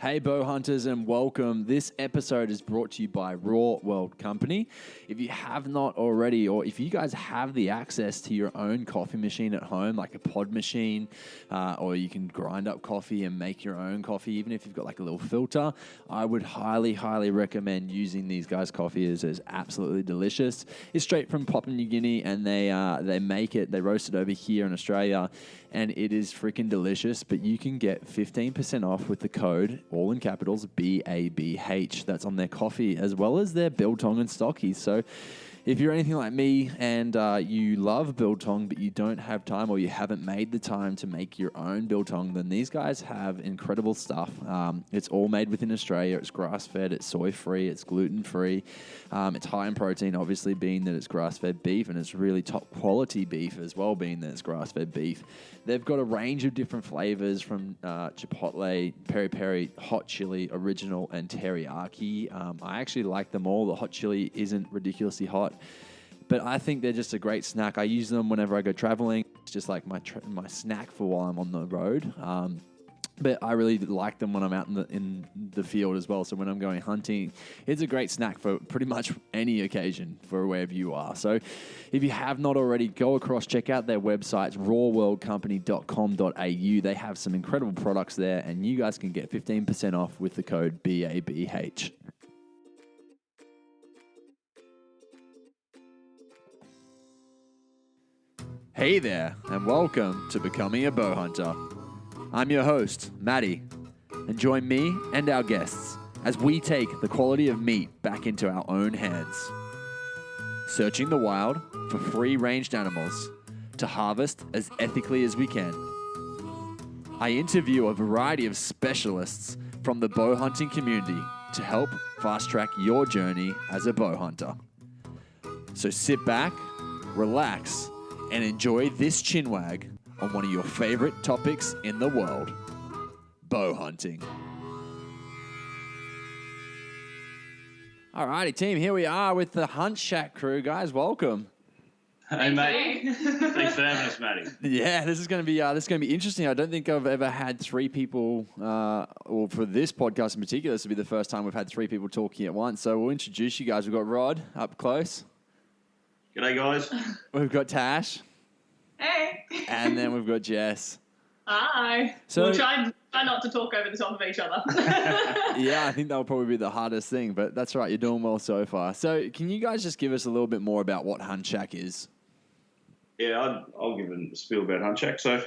Hey bow hunters and welcome. This episode is brought to you by Raw World Company. If you have not already, or if you guys have the access to your own coffee machine at home, like a pod machine, or you can grind up coffee and make your own coffee, even if you've got like a little filter, I would highly, highly recommend using these guys' coffee. It's absolutely delicious. It's straight from Papua New Guinea, and they make it, they roast it over here in Australia, and it is freaking delicious. But you can get 15% off with the code, all in capitals, BABH. That's on their coffee as well as their biltong and stockies. So if you're anything like me and you love biltong but you don't have time, or you haven't made the time to make your own biltong, then these guys have incredible stuff. It's all made within Australia. It's grass-fed, it's soy-free, it's gluten-free. It's high in protein, obviously, being that it's grass-fed beef, and it's really top-quality beef as well, being that it's grass-fed beef. They've got a range of different flavors from chipotle, peri-peri, hot chili, original, and teriyaki. I actually like them all. The hot chili isn't ridiculously hot, but I think they're just a great snack. I use them whenever I go traveling. It's just like my snack for while I'm on the road. But I really like them when I'm out in the field as well. So when I'm going hunting, it's a great snack for pretty much any occasion for wherever you are. So if you have not already, go across, check out their websites, rawworldcompany.com.au. They have some incredible products there, and you guys can get 15% off with the code BABH. Hey there, and welcome to Becoming a Bow Hunter. I'm your host, Maddie, and join me and our guests as we take the quality of meat back into our own hands, searching the wild for free-ranged animals to harvest as ethically as we can. I interview a variety of specialists from the bow hunting community to help fast-track your journey as a bow hunter. So sit back, relax, and enjoy this chinwag on one of your favorite topics in the world, bow hunting. Alrighty, team, here we are with the Hunt Shack crew. Guys, welcome. Hey, mate. Thanks for having us, Matty. Yeah, this is going to be interesting. I don't think I've ever had three people, or for this podcast in particular, this will be the first time we've had three people talking at once. So we'll introduce you guys. We've got Rod up close. G'day, guys. We've got Tash. Hey. And then we've got Jess. Hi. So, we'll try not to talk over the top of each other. Yeah, I think that'll probably be the hardest thing, but that's right. You're doing well so far. So can you guys just give us a little bit more about what Hunt Shack is? Yeah, I'll give a spiel about Hunt Shack. So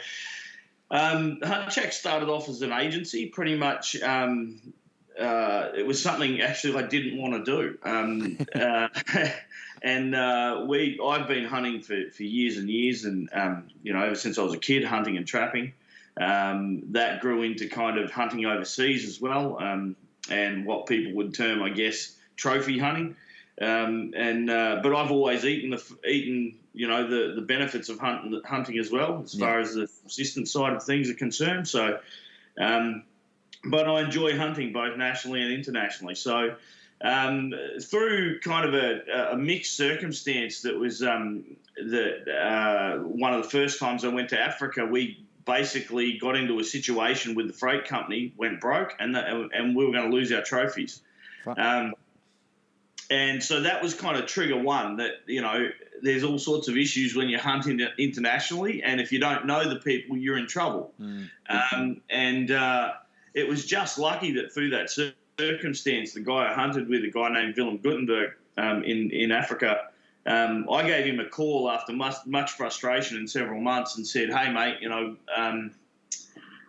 Hunt Shack started off as an agency. Pretty much it was something actually I didn't want to do. And I've been hunting for years and years, and ever since I was a kid, hunting and trapping. That grew into kind of hunting overseas as well, and what people would term, I guess, trophy hunting. But I've always eaten the benefits of hunting as well, as far as the subsistence side of things are concerned. So, but I enjoy hunting both nationally and internationally. So. Through kind of a mixed circumstance, that was one of the first times I went to Africa, we basically got into a situation with the freight company, went broke, and we were going to lose our trophies. And so that was kind of trigger one, that, there's all sorts of issues when you're hunting internationally, and if you don't know the people, you're in trouble. It was just lucky that through that circumstance, the guy I hunted with, a guy named Willem Gutenberg in Africa, I gave him a call after much frustration in several months and said, hey, mate, I'm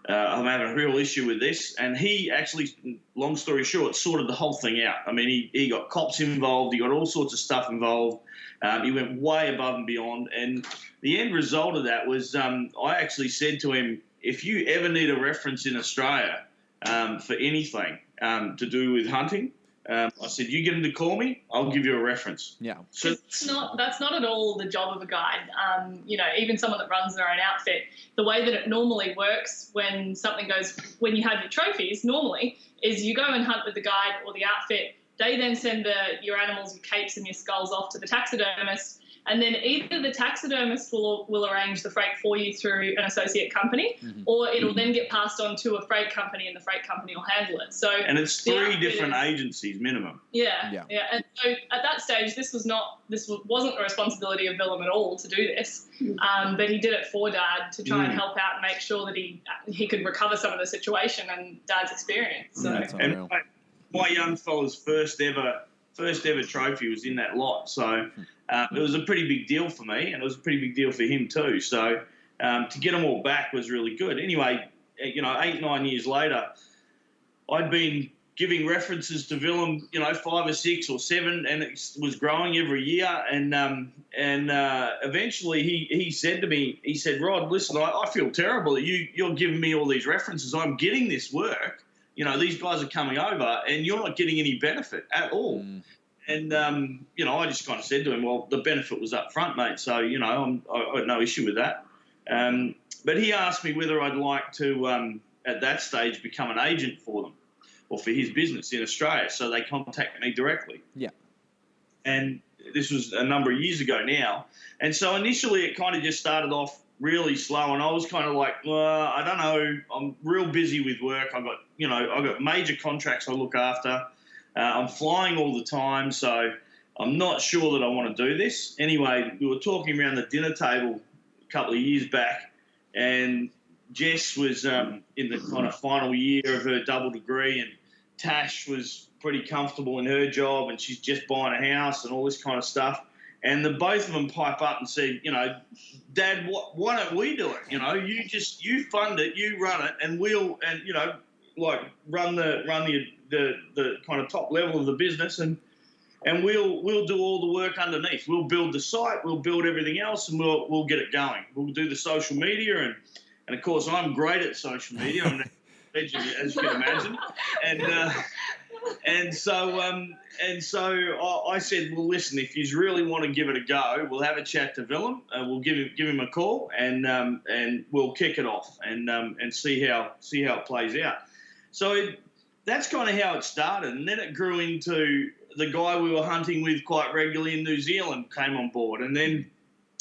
having a real issue with this. And he actually, long story short, sorted the whole thing out. I mean, he got cops involved. He got all sorts of stuff involved. He went way above and beyond. And the end result of that was I actually said to him, if you ever need a reference in Australia for anything to do with hunting, I said, you get him to call me, I'll give you a reference. Yeah. So that's not at all the job of a guide. Even someone that runs their own outfit, the way that it normally works when you have your trophies, normally, is you go and hunt with the guide or the outfit. They then send your animals, your capes and your skulls off to the taxidermist. and then either the taxidermist will arrange the freight for you through an associate company, or it'll then get passed on to a freight company, and the freight company will handle it. So, and it's 3 different agencies minimum. Yeah. And so at that stage, this wasn't a responsibility of Willem at all to do this, but he did it for Dad to try and help out and make sure that he could recover some of the situation and Dad's experience. So. And my young fella's first ever trophy was in that lot, so it was a pretty big deal for me, and it was a pretty big deal for him too. So to get them all back was really good. Anyway, 8-9 years later, I'd been giving references to Willem, 5 or 6 or 7, and it was growing every year. And eventually he said to me, he said, "Rod, listen, I feel terrible that you're giving me all these references. I'm getting this work. These guys are coming over, and you're not getting any benefit at all." And, I just kind of said to him, well, the benefit was up front, mate. So, I had no issue with that. But he asked me whether I'd like to, at that stage, become an agent for them or for his business in Australia. So they contacted me directly. Yeah. And this was a number of years ago now. And so initially it kind of just started off really slow, and I was kind of like, I don't know, I'm real busy with work. I've got major contracts I look after. I'm flying all the time, so I'm not sure that I want to do this. Anyway, we were talking around the dinner table a couple of years back, and Jess was in the kind of final year of her double degree, and Tash was pretty comfortable in her job, and she's just buying a house and all this kind of stuff. And the both of them pipe up and said, Dad, why don't we do it? You fund it, you run it, and we'll run the kind of top level of the business, and we'll do all the work underneath. We'll build the site, we'll build everything else, and we'll get it going. We'll do the social media, and of course I'm great at social media. I'm a legend, as you can imagine, and so I said, well, listen, if you really want to give it a go, we'll have a chat to Willem. We'll give him a call, and we'll kick it off and see how it plays out. So that's kind of how it started, and then it grew into the guy we were hunting with quite regularly in New Zealand came on board, and then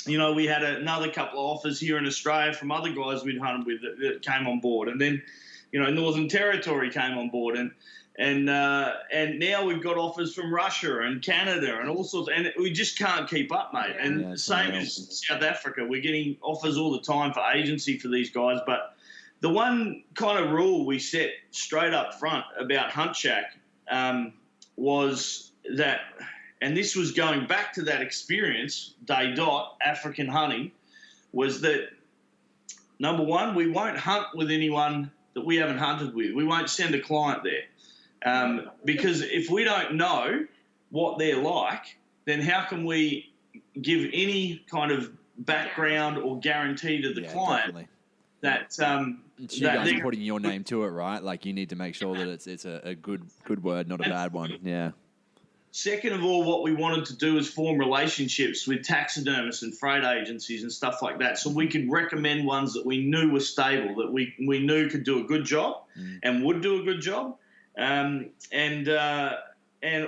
we had another couple of offers here in Australia from other guys we'd hunted with that came on board, and then Northern Territory came on board, and now we've got offers from Russia and Canada and all sorts, and we just can't keep up, mate. And same as South Africa, we're getting offers all the time for agency for these guys, but the one kind of rule we set straight up front about Hunt Shack was that, and this was going back to that experience, day dot, African hunting, was that, number one, we won't hunt with anyone that we haven't hunted with. We won't send a client there because if we don't know what they're like, then how can we give any kind of background or guarantee to the client definitely. That it's you guys putting your name to it, right? Like you need to make sure that it's a good word, not a bad one. Yeah. Second of all, what we wanted to do is form relationships with taxidermists and freight agencies and stuff like that, so we could recommend ones that we knew were stable, that we knew could do a good job and would do a good job, and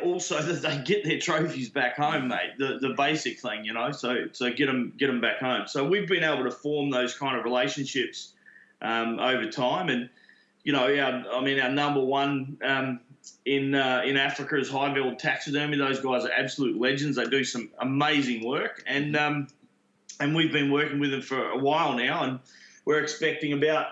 also that they get their trophies back home, mate. The basic thing, so get them back home. So we've been able to form those kind of relationships over time, and our number one in Africa is Highveld Taxidermy. Those guys are absolute legends. They do some amazing work, and we've been working with them for a while now, and we're expecting about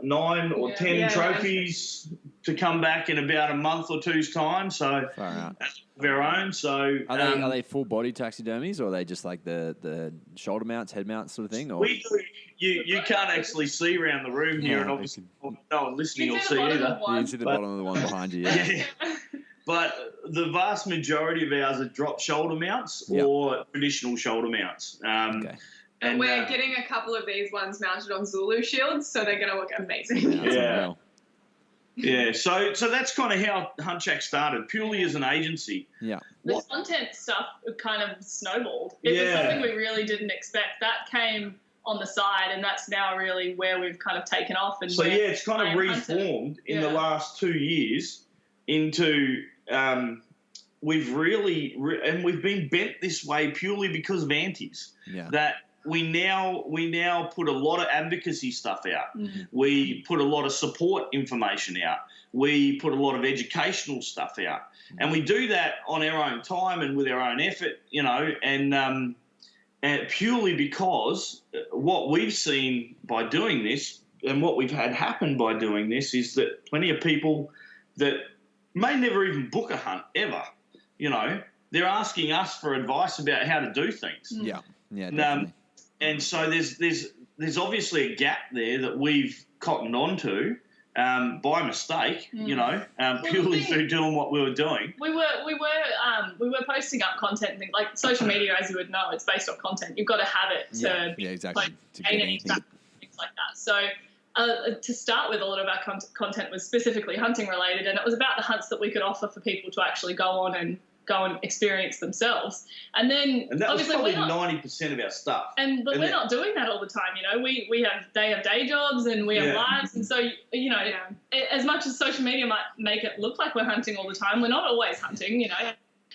9 or 10 trophies to come back in about a month or two's time. So that's their own. So are they full body taxidermies, or are they just like the shoulder mounts, head mounts sort of thing? Or? We do. You can't actually see around the room here, and obviously no one listening will see either. You can see the bottom of the one behind you. Yeah. But the vast majority of ours are drop shoulder mounts or traditional shoulder mounts. Okay. And we're getting a couple of these ones mounted on Zulu shields, so they're going to look amazing. Yeah. So that's kind of how Hunt Shack started, purely as an agency. Yeah. The content stuff kind of snowballed. It was something we really didn't expect. That came on the side, and that's now really where we've kind of taken off. And so it's kind of reformed in the last 2 years into we've really and we've been bent this way purely because of antis. Yeah. That we now put a lot of advocacy stuff out. Mm-hmm. We put a lot of support information out. We put a lot of educational stuff out, and we do that on our own time and with our own effort, and purely because what we've seen by doing this and what we've had happen by doing this is that plenty of people that may never even book a hunt ever, they're asking us for advice about how to do things. Yeah, definitely. And so there's obviously a gap there that we've cottoned onto by mistake, purely through doing what we were doing. We were posting up content, like social media, as you would know, it's based on content. You've got to have it to exactly. To get things like that. So to start with, a lot of our content was specifically hunting related, and it was about the hunts that we could offer for people to actually go and experience themselves. And that obviously was probably 90% of our stuff. But we're not doing that all the time, they have day jobs and we have lives, and so as much as social media might make it look like we're hunting all the time, we're not always hunting.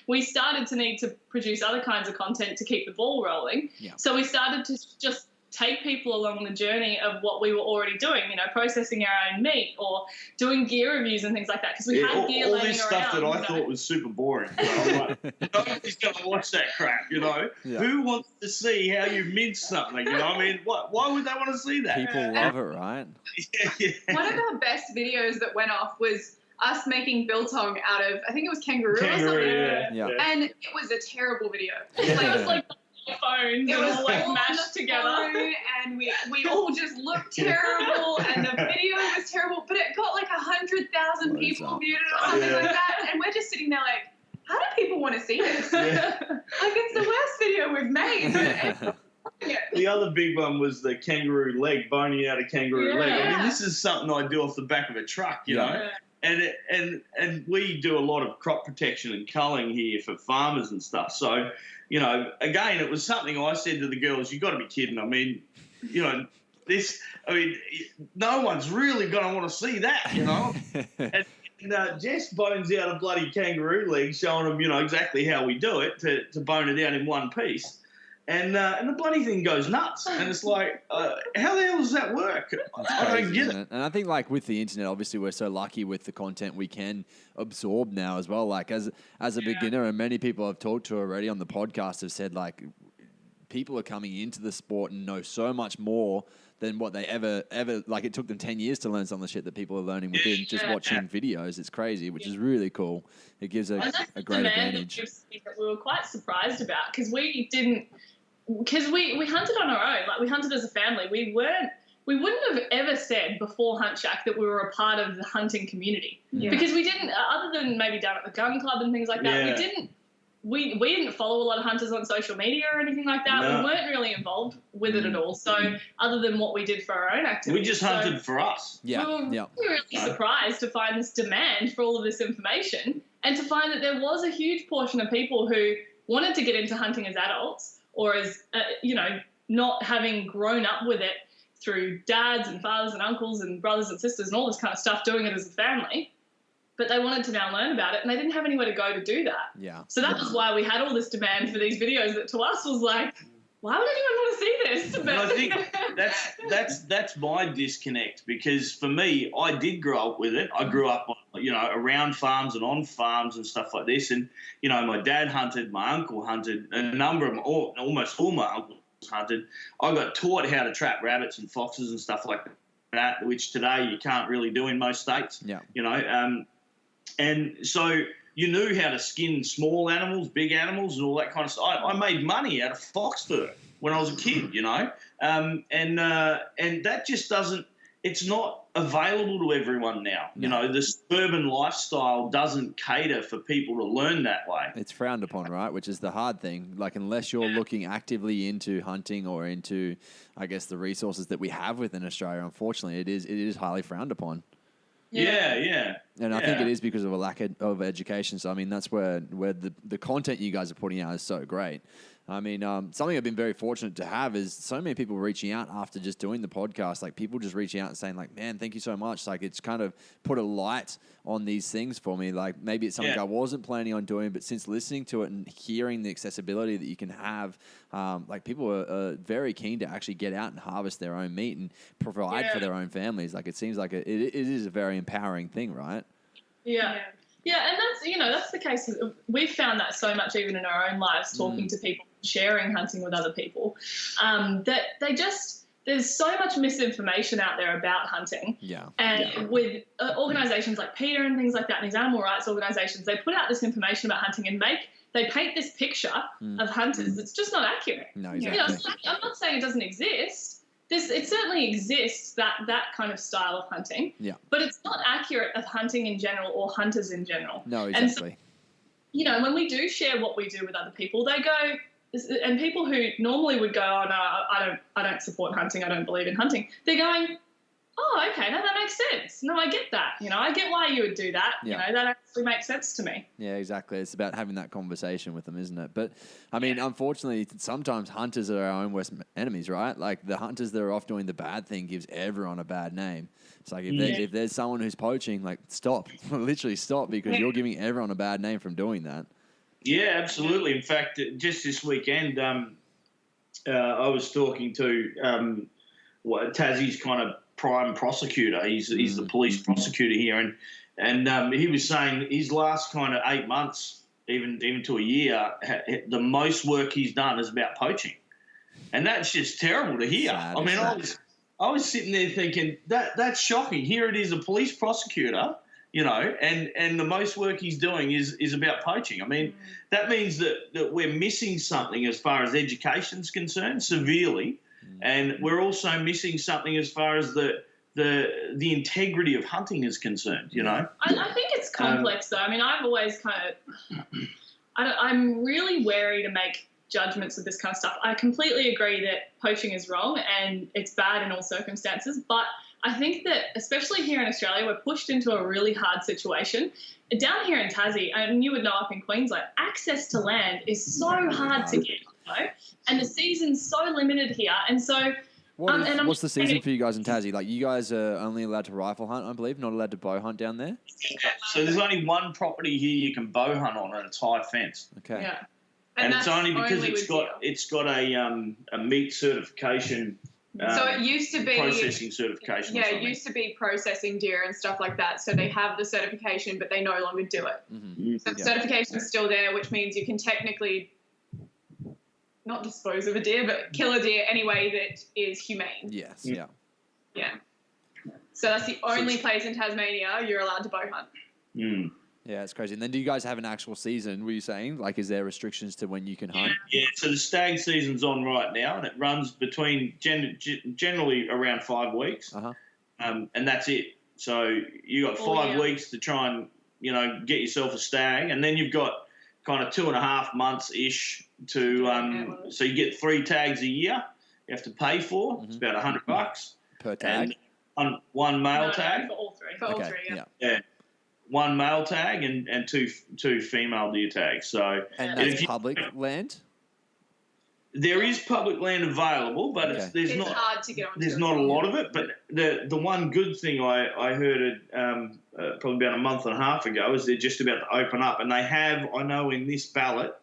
We started to need to produce other kinds of content to keep the ball rolling. So we started to just take people along the journey of what we were already doing, processing our own meat or doing gear reviews and things like that, because we had gear laying around. All this stuff that I thought was super boring. I'm like, nobody's going to watch that crap, Who wants to see how you mince something, why would they want to see that? People love it, right? One of our best videos that went off was us making biltong out of, I think it was kangaroo or something. Yeah. And it was a terrible video. It was like phones and all like mashed together, and we all just looked terrible, and the video was terrible, but it got like 100,000 people viewed it or something like that, and we're just sitting there like, how do people want to see this? Like, it's the worst video we've made. The other big one was the kangaroo leg, boning out a kangaroo leg. I mean, this is something I do off the back of a truck, you know. And we do a lot of crop protection and culling here for farmers and stuff. So, again, it was something I said to the girls, you got to be kidding. I mean, no one's really going to want to see that, And Jess bones out a bloody kangaroo leg, showing them, exactly how we do it to bone it out in one piece. And the bloody thing goes nuts. And it's like, how the hell does that work? I don't get it. And I think, like, with the internet, obviously we're so lucky with the content we can absorb now as well. Like, as a beginner, and many people I've talked to already on the podcast have said, like, people are coming into the sport and know so much more than what they ever, like, it took them 10 years to learn some of the shit that people are learning within just watching videos. It's crazy, which is really cool. It gives a great advantage. That we were quite surprised about, because we hunted on our own. Like, we hunted as a family. We wouldn't have ever said before Hunt Shack that we were a part of the hunting community, because we didn't, other than maybe down at the gun club and things like that, we didn't follow a lot of hunters on social media or anything like that. No. We weren't really involved with it at all. So other than what we did for our own activities. We just hunted for us. We were really surprised to find this demand for all of this information, and to find that there was a huge portion of people who wanted to get into hunting as adults, or as, not having grown up with it through dads and fathers and uncles and brothers and sisters and all this kind of stuff, doing it as a family. But they wanted to now learn about it, and they didn't have anywhere to go to do that. Yeah. So that was why we had all this demand for these videos that to us was like, why would anyone want to see this? And I think that's my disconnect, because for me, I did grow up with it. I grew up, around farms and on farms and stuff like this. And, my dad hunted, my uncle hunted, a number of them, almost all my uncles hunted. I got taught how to trap rabbits and foxes and stuff like that, which today you can't really do in most states. Yeah. And so you knew how to skin small animals, big animals, and all that kind of stuff. I made money out of fox fur when I was a kid, and that just doesn't. It's not available to everyone now. No. The suburban lifestyle doesn't cater for people to learn that way. It's frowned upon, right? Which is the hard thing. Like, unless you're looking actively into hunting or into, I guess, the resources that we have within Australia, unfortunately, it is highly frowned upon. Yeah. And I think it is because of a lack of education. So, I mean, that's where the content you guys are putting out is so great. I mean, something I've been very fortunate to have is so many people reaching out after just doing the podcast. Like people just reaching out and saying like, man, thank you so much. Like it's kind of put a light on these things for me. Like maybe it's something I wasn't planning on doing, but since listening to it and hearing the accessibility that you can have, like people are very keen to actually get out and harvest their own meat and provide for their own families. Like it seems like it is a very empowering thing, right? Yeah. Yeah, and that's the case. We've found that so much even in our own lives, talking to people, sharing hunting with other people, that there's so much misinformation out there about hunting. Yeah. And with organisations like PETA and things like that, and these animal rights organisations, they put out this information about hunting and they paint this picture of hunters that's just not accurate. No, exactly. I'm not saying it doesn't exist. It certainly exists, that kind of style of hunting. Yeah. But it's not accurate of hunting in general or hunters in general. No, exactly. And so, when we do share what we do with other people, they go, and people who normally would go, oh no, I don't support hunting, I don't believe in hunting. They're going, oh, okay, no, that makes sense. No, I get that. I get why you would do that. That actually makes sense to me. Yeah, exactly. It's about having that conversation with them, isn't it? But, I mean, unfortunately, sometimes hunters are our own worst enemies, right? Like, the hunters that are off doing the bad thing gives everyone a bad name. It's like, if there's someone who's poaching, like, stop. Literally stop, because you're giving everyone a bad name from doing that. Yeah, absolutely. In fact, just this weekend, I was talking to Tassie's kind of prime prosecutor. He's the police prosecutor here, and he was saying his last kind of 8 months, even to a year, the most work he's done is about poaching, and that's just terrible to hear. I mean, I was sitting there thinking that's shocking. Here it is, a police prosecutor, and the most work he's doing is about poaching. I mean, that means that we're missing something as far as education's concerned, severely. And we're also missing something as far as the integrity of hunting is concerned, I think it's complex, though. I mean, I've always I'm really wary to make judgments of this kind of stuff. I completely agree that poaching is wrong and it's bad in all circumstances, but I think that, especially here in Australia, we're pushed into a really hard situation. Down here in Tassie, and you would know up in Queensland, access to land is so hard to get. And the season's so limited here, and so what's the season for you guys in Tassie? Like, you guys are only allowed to rifle hunt, I believe, not allowed to bow hunt down there. So there's only one property here you can bow hunt on, and it's high fence. Okay. Yeah, and it's only because it's got a meat certification. So it used to be processing certification. Yeah, it used to be processing deer and stuff like that. So they have the certification, but they no longer do it. Mm-hmm. So the certification is still there, which means you can technically not dispose of a deer, but kill a deer any way that is humane. Yes, yeah. Yeah. So that's the only place in Tasmania you're allowed to bow hunt. Mm. Yeah, it's crazy. And then do you guys have an actual season, were you saying? Like, is there restrictions to when you can hunt? Yeah, so the stag season's on right now, and it runs between generally around 5 weeks. Uh-huh. And that's it. So you got 5 weeks to try and, get yourself a stag, and then you've got kind of 2.5 months-ish to, so you get 3 tags a year you have to pay for. It's about $100 per tag. And one male tag. For all three. For all three, yeah. One male tag and two female deer tags. So, and that's public land? There is public land available, but it's hard to get onto. There's not a lot of it. But the one good thing I heard probably about a month and a half ago is they're just about to open up, and they have, I know in this ballot,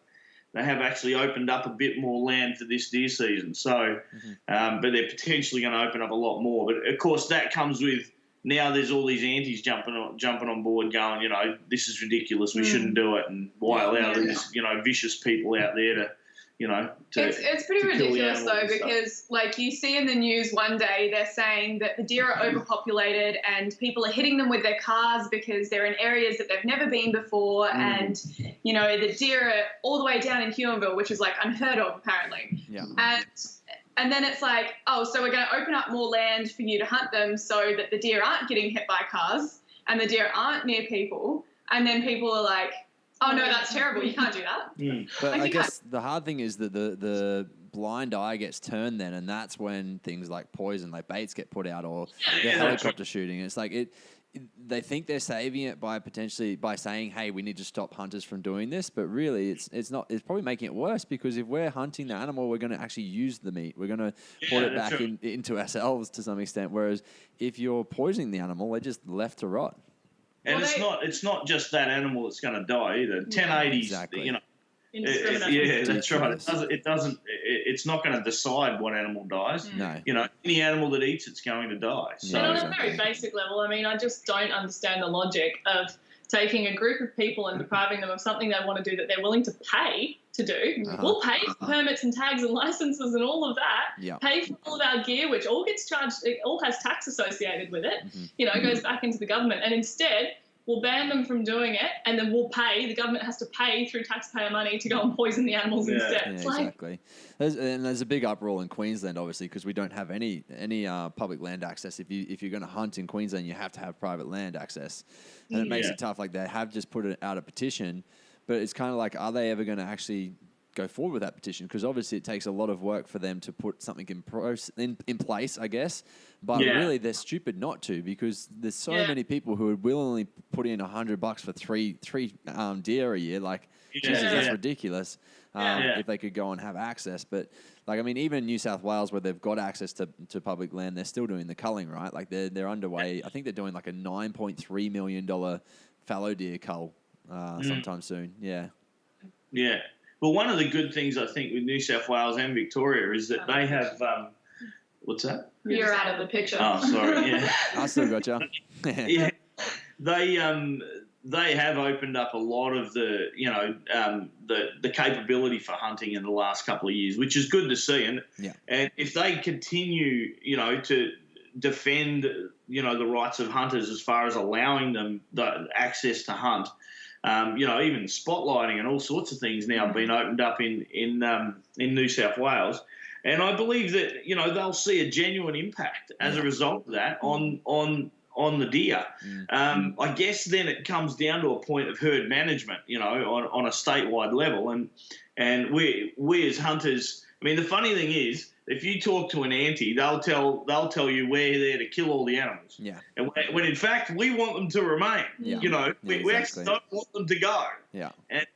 they have actually opened up a bit more land for this deer season. So, but they're potentially going to open up a lot more. But of course, that comes with, now there's all these antis jumping on board, going, this is ridiculous. We shouldn't do it, and why allow these vicious people out there to. It's pretty ridiculous though, because like you see in the news one day they're saying that the deer are overpopulated and people are hitting them with their cars because they're in areas that they've never been before, and the deer are all the way down in Huonville, which is like unheard of apparently. Yeah. And then it's like, oh, so we're going to open up more land for you to hunt them so that the deer aren't getting hit by cars and the deer aren't near people, and then people are like, oh, no, that's terrible. You can't do that. But I guess the hard thing is that the blind eye gets turned then, and that's when things like poison, like baits get put out, or the helicopter shooting. It's like they think they're saving it by saying, hey, we need to stop hunters from doing this, but really it's not. It's probably making it worse, because if we're hunting the animal, we're going to actually use the meat. We're going to put it back into ourselves to some extent. Whereas if you're poisoning the animal, they're just left to rot. And it's not just that animal that's going to die either. 1080s, exactly. That's right. It's not going to decide what animal dies. No. Any animal that eats it's going to die. So and on a very basic level, I mean, I just don't understand the logic of taking a group of people and depriving them of something they want to do that they're willing to pay to do. We'll pay for permits and tags and licenses and all of that. Pay for all of our gear, which all gets charged. It all has tax associated with it. It goes back into the government. And instead, we'll ban them from doing it, and then we'll pay. The government has to pay through taxpayer money to go and poison the animals instead. Yeah, exactly. There's a big uproar in Queensland, obviously, because we don't have any public land access. If you're going to hunt in Queensland, you have to have private land access, and it makes it tough. Like, they have just put out a petition, but it's kind of like, are they ever going to actually go forward with that petition? Because obviously it takes a lot of work for them to put something in place, I guess. But really, they're stupid not to, because there's so many people who would willingly put in $100 for three deer a year. Like, Jesus, that's ridiculous. If they could go and have access. But like, I mean, even in New South Wales, where they've got access to public land, they're still doing the culling, right? Like, they're underway. I think they're doing like a $9.3 million fallow deer cull sometime soon. Yeah. Yeah. Well, one of the good things, I think, with New South Wales and Victoria is that they have what's that? You're out of the picture. Oh, sorry. Yeah. I still got you. Yeah. They have opened up a lot of the the capability for hunting in the last couple of years, which is good to see. And if they continue, to defend, the rights of hunters as far as allowing them the access to hunt. Even spotlighting and all sorts of things now have been opened up in New South Wales, and I believe that they'll see a genuine impact as a result of that on the deer. I guess then it comes down to a point of herd management, on a statewide level, and we as hunters. I mean, the funny thing is, if you talk to an auntie, they'll tell you we're there to kill all the animals. Yeah. And when in fact we want them to remain. Yeah. We actually don't want them to go. Yeah.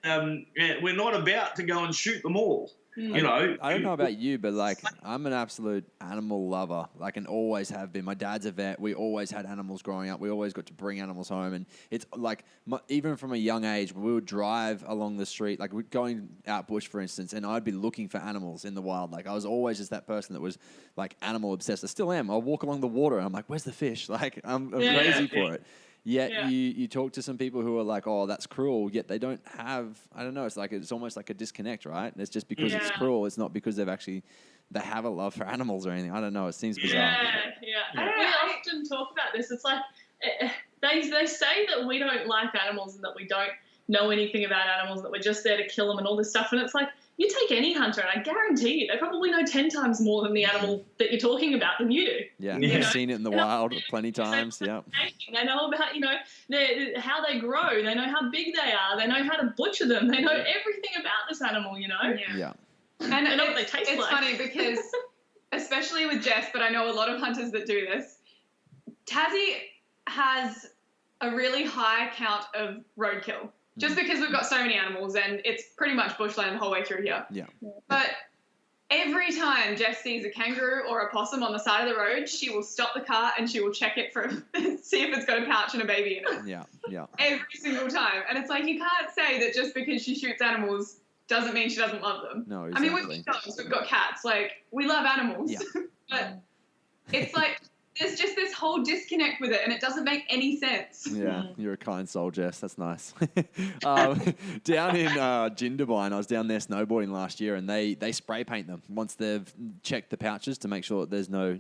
And we're not about to go and shoot them all. I don't know about you, but like, I'm an absolute animal lover, like, and always have been. My dad's a vet. We always had animals growing up. We always got to bring animals home, and it's like, even from a young age, we would drive along the street, like we're going out bush, for instance, and I'd be looking for animals in the wild. Like, I was always just that person that was like animal obsessed. I still am. I'll walk along the water, and I'm like, where's the fish? Like, I'm crazy for it. Yet you talk to some people who are like, oh, that's cruel, yet they don't have, I don't know, it's almost like a disconnect, right? It's just because it's cruel. It's not because they have a love for animals or anything. I don't know. It seems bizarre. We often talk about this. It's like, they say that we don't like animals and that we don't know anything about animals, that we're just there to kill them and all this stuff. And it's like, you take any hunter, and I guarantee you, they probably know 10 times more than the animal that you're talking about than you do. Yeah, you've seen it in the wild plenty times. They know about, how they grow. They know how big they are. They know how to butcher them. They know everything about this animal, Yeah. And they know what they taste it's like. funny because, especially with Jess, but I know a lot of hunters that do this, Tassie has a really high count of roadkill. Just because we've got so many animals and it's pretty much bushland the whole way through here. Yeah. But every time Jess sees a kangaroo or a possum on the side of the road, she will stop the car and she will check it see if it's got a pouch and a baby in it. Yeah. Every single time. And it's like, you can't say that just because she shoots animals doesn't mean she doesn't love them. No, exactly. I mean, we've got dogs, we've got cats. Like, we love animals. Yeah. But it's like, there's just this whole disconnect with it, and it doesn't make any sense. Yeah, you're a kind soul, Jess. That's nice. Down in Jindabyne, I was down there snowboarding last year, and they spray paint them once they've checked the pouches to make sure that there's no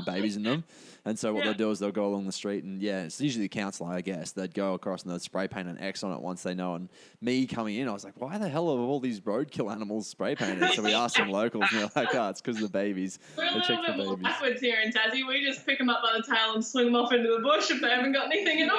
babies in them. And so what they'll do is they'll go along the street, and it's usually the counsellor, I guess. They'd go across and they'd spray paint an X on it once they know. And me coming in, I was like, why the hell are all these roadkill animals spray painted? So we asked some locals, and they're like, it's because of the babies. We're a little bit more backwards here in Tassie. We just pick them up by the tail and swing them off into the bush if they haven't got anything in them.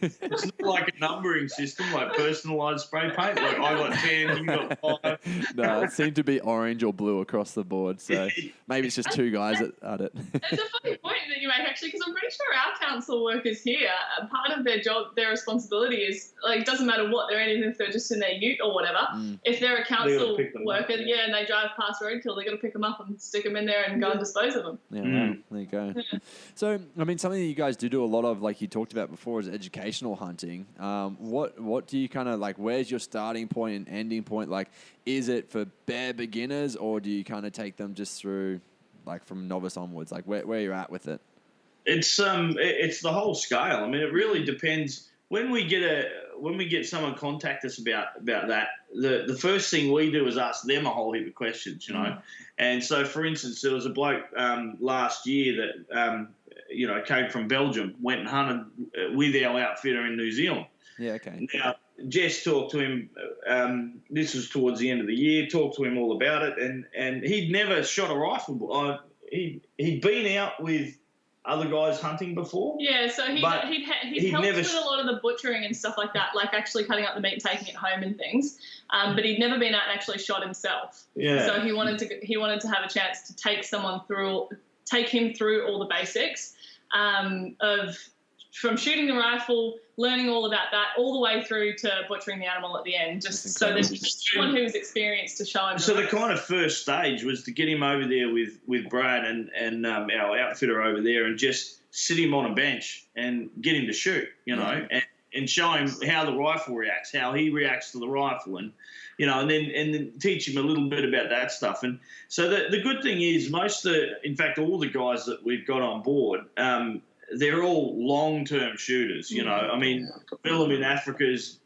It's not like a numbering system, like personalised spray paint. Like, I got 10, you got 5. No, it seemed to be orange or blue across the board. So maybe it's just two guys at it. It's a funny point point that you make, actually, because I'm pretty sure our council workers here, part of their job, their responsibility is, like, it doesn't matter what they're in, even if they're just in their ute or whatever. If they're a council worker, and they drive past roadkill, they got to pick them up and stick them in there and go and dispose of them. Yeah, wow. There you go. Yeah. So, I mean, something that you guys do a lot of, like you talked about before, is educational hunting. What do you kind of, like, where's your starting point and ending point? Like, is it for bare beginners, or do you kind of take them just through, like, from novice onwards? Like, where you're at with it? It's the whole scale. I mean, it really depends. When we get someone contact us about that, the first thing we do is ask them a whole heap of questions, you know. And so, for instance, there was a bloke last year that came from Belgium, went and hunted with our outfitter in New Zealand. Yeah, okay. Now, Jess talked to him, this was towards the end of the year, talked to him all about it, and he'd never shot a rifle. He'd been out with other guys hunting before. Yeah, so he'd helped with a lot of the butchering and stuff like that, like actually cutting up the meat and taking it home and things. But he'd never been out and actually shot himself. Yeah. So he wanted to have a chance to take him through all the basics from shooting the rifle, learning all about that, all the way through to butchering the animal at the end, just so there's someone who's experienced to show him. So the kind of first stage was to get him over there with Brad and our outfitter over there, and just sit him on a bench and get him to shoot, you know, and show him how the rifle reacts, how he reacts to the rifle, and you know, and then teach him a little bit about that stuff. And so the good thing is, in fact, all the guys that we've got on board, they're all long-term shooters, you know. I mean, Willem in Africa's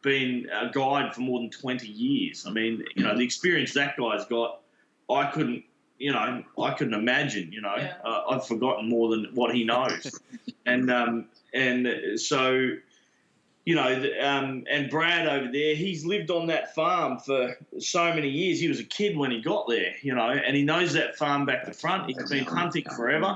been a guide for more than 20 years. I mean, you know, the experience that guy's got, I couldn't imagine, you know. Yeah. I've forgotten more than what he knows. and so, you know, and Brad over there, he's lived on that farm for so many years. He was a kid when he got there, you know, and he knows that farm back to front. He's been hunting forever.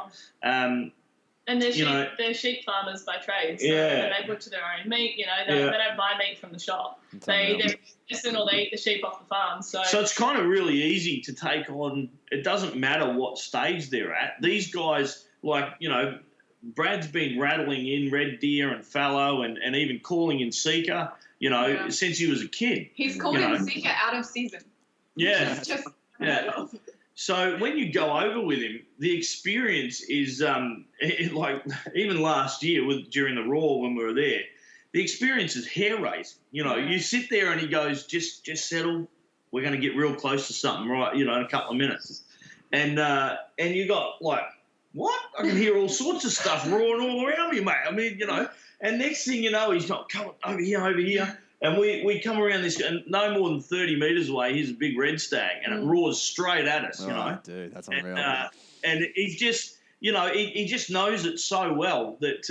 And they're sheep farmers by trade, so they butcher their own meat. You know, they don't buy meat from the shop. They listen or they eat the sheep off the farm. So it's kind of really easy to take on. It doesn't matter what stage they're at. These guys, like, you know, Brad's been rattling in red deer and fallow and even calling in seeker, you know, since he was a kid. He's calling in seeker out of season. Yeah. So when you go over with him, the experience is like even last year during the Raw when we were there, the experience is hair raising. You know, you sit there and he goes, just settle. We're going to get real close to something, right? You know, in a couple of minutes, and you got like, what? I can hear all sorts of stuff roaring all around me, mate. I mean, you know, and next thing you know, he's got, come over here. And we come around this, and no more than 30 metres away, here's a big red stag, and it roars straight at us, you know. Dude, that's unreal. And he's just, you know, he just knows it so well that,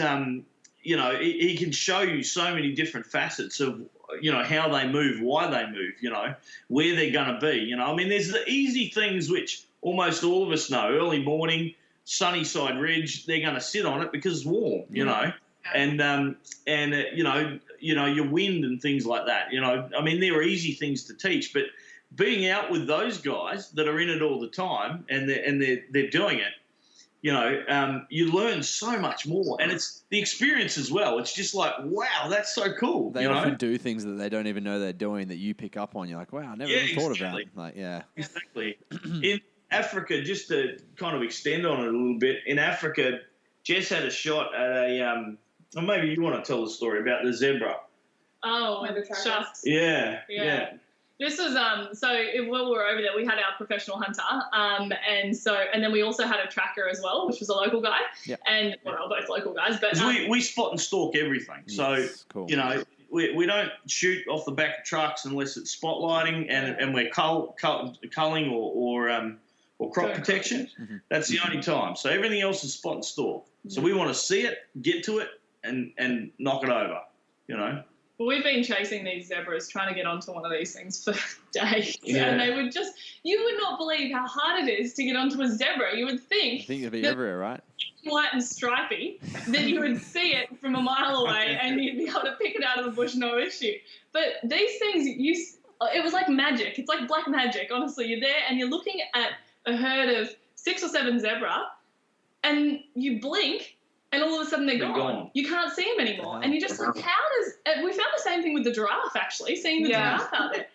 you know, he can show you so many different facets of, you know, how they move, why they move, you know, where they're going to be, you know. I mean, there's the easy things which almost all of us know. Early morning, sunny side ridge, they're going to sit on it because it's warm, you know. And you know, your wind and things like that, you know. I mean, they're easy things to teach, but being out with those guys that are in it all the time and they're doing it, you know, you learn so much more, and it's the experience as well. It's just like, wow, that's so cool. They often do things that they don't even know they're doing that you pick up on. You're like, wow, I never even thought about it. Like, exactly. In Africa, just to kind of extend on it a little bit, in Africa, Jess had a shot at a or maybe you want to tell the story about the zebra. Oh, with the sharks. Yeah. This was while we were over there, we had our professional hunter, and then we also had a tracker as well, which was a local guy, and both local guys. But we spot and stalk everything. So cool. You know, we don't shoot off the back of trucks unless it's spotlighting and we're culling or crop protection. Mm-hmm. That's the only time. So everything else is spot and stalk. So we want to see it, get to it, and knock it over, you know. Well, we've been chasing these zebras, trying to get onto one of these things for days. And they would you would not believe how hard it is to get onto a zebra. You would think. I think it'd be everywhere, right? White and stripy, then you would see it from a mile away and you'd be able to pick it out of the bush, no issue. But these things, it was like magic. It's like black magic, honestly. You're there and you're looking at a herd of 6 or 7 zebra, and you blink, and all of a sudden they're gone. You can't see them anymore. And you're just like, how does... We found the same thing with the giraffe, actually, seeing the giraffe out there.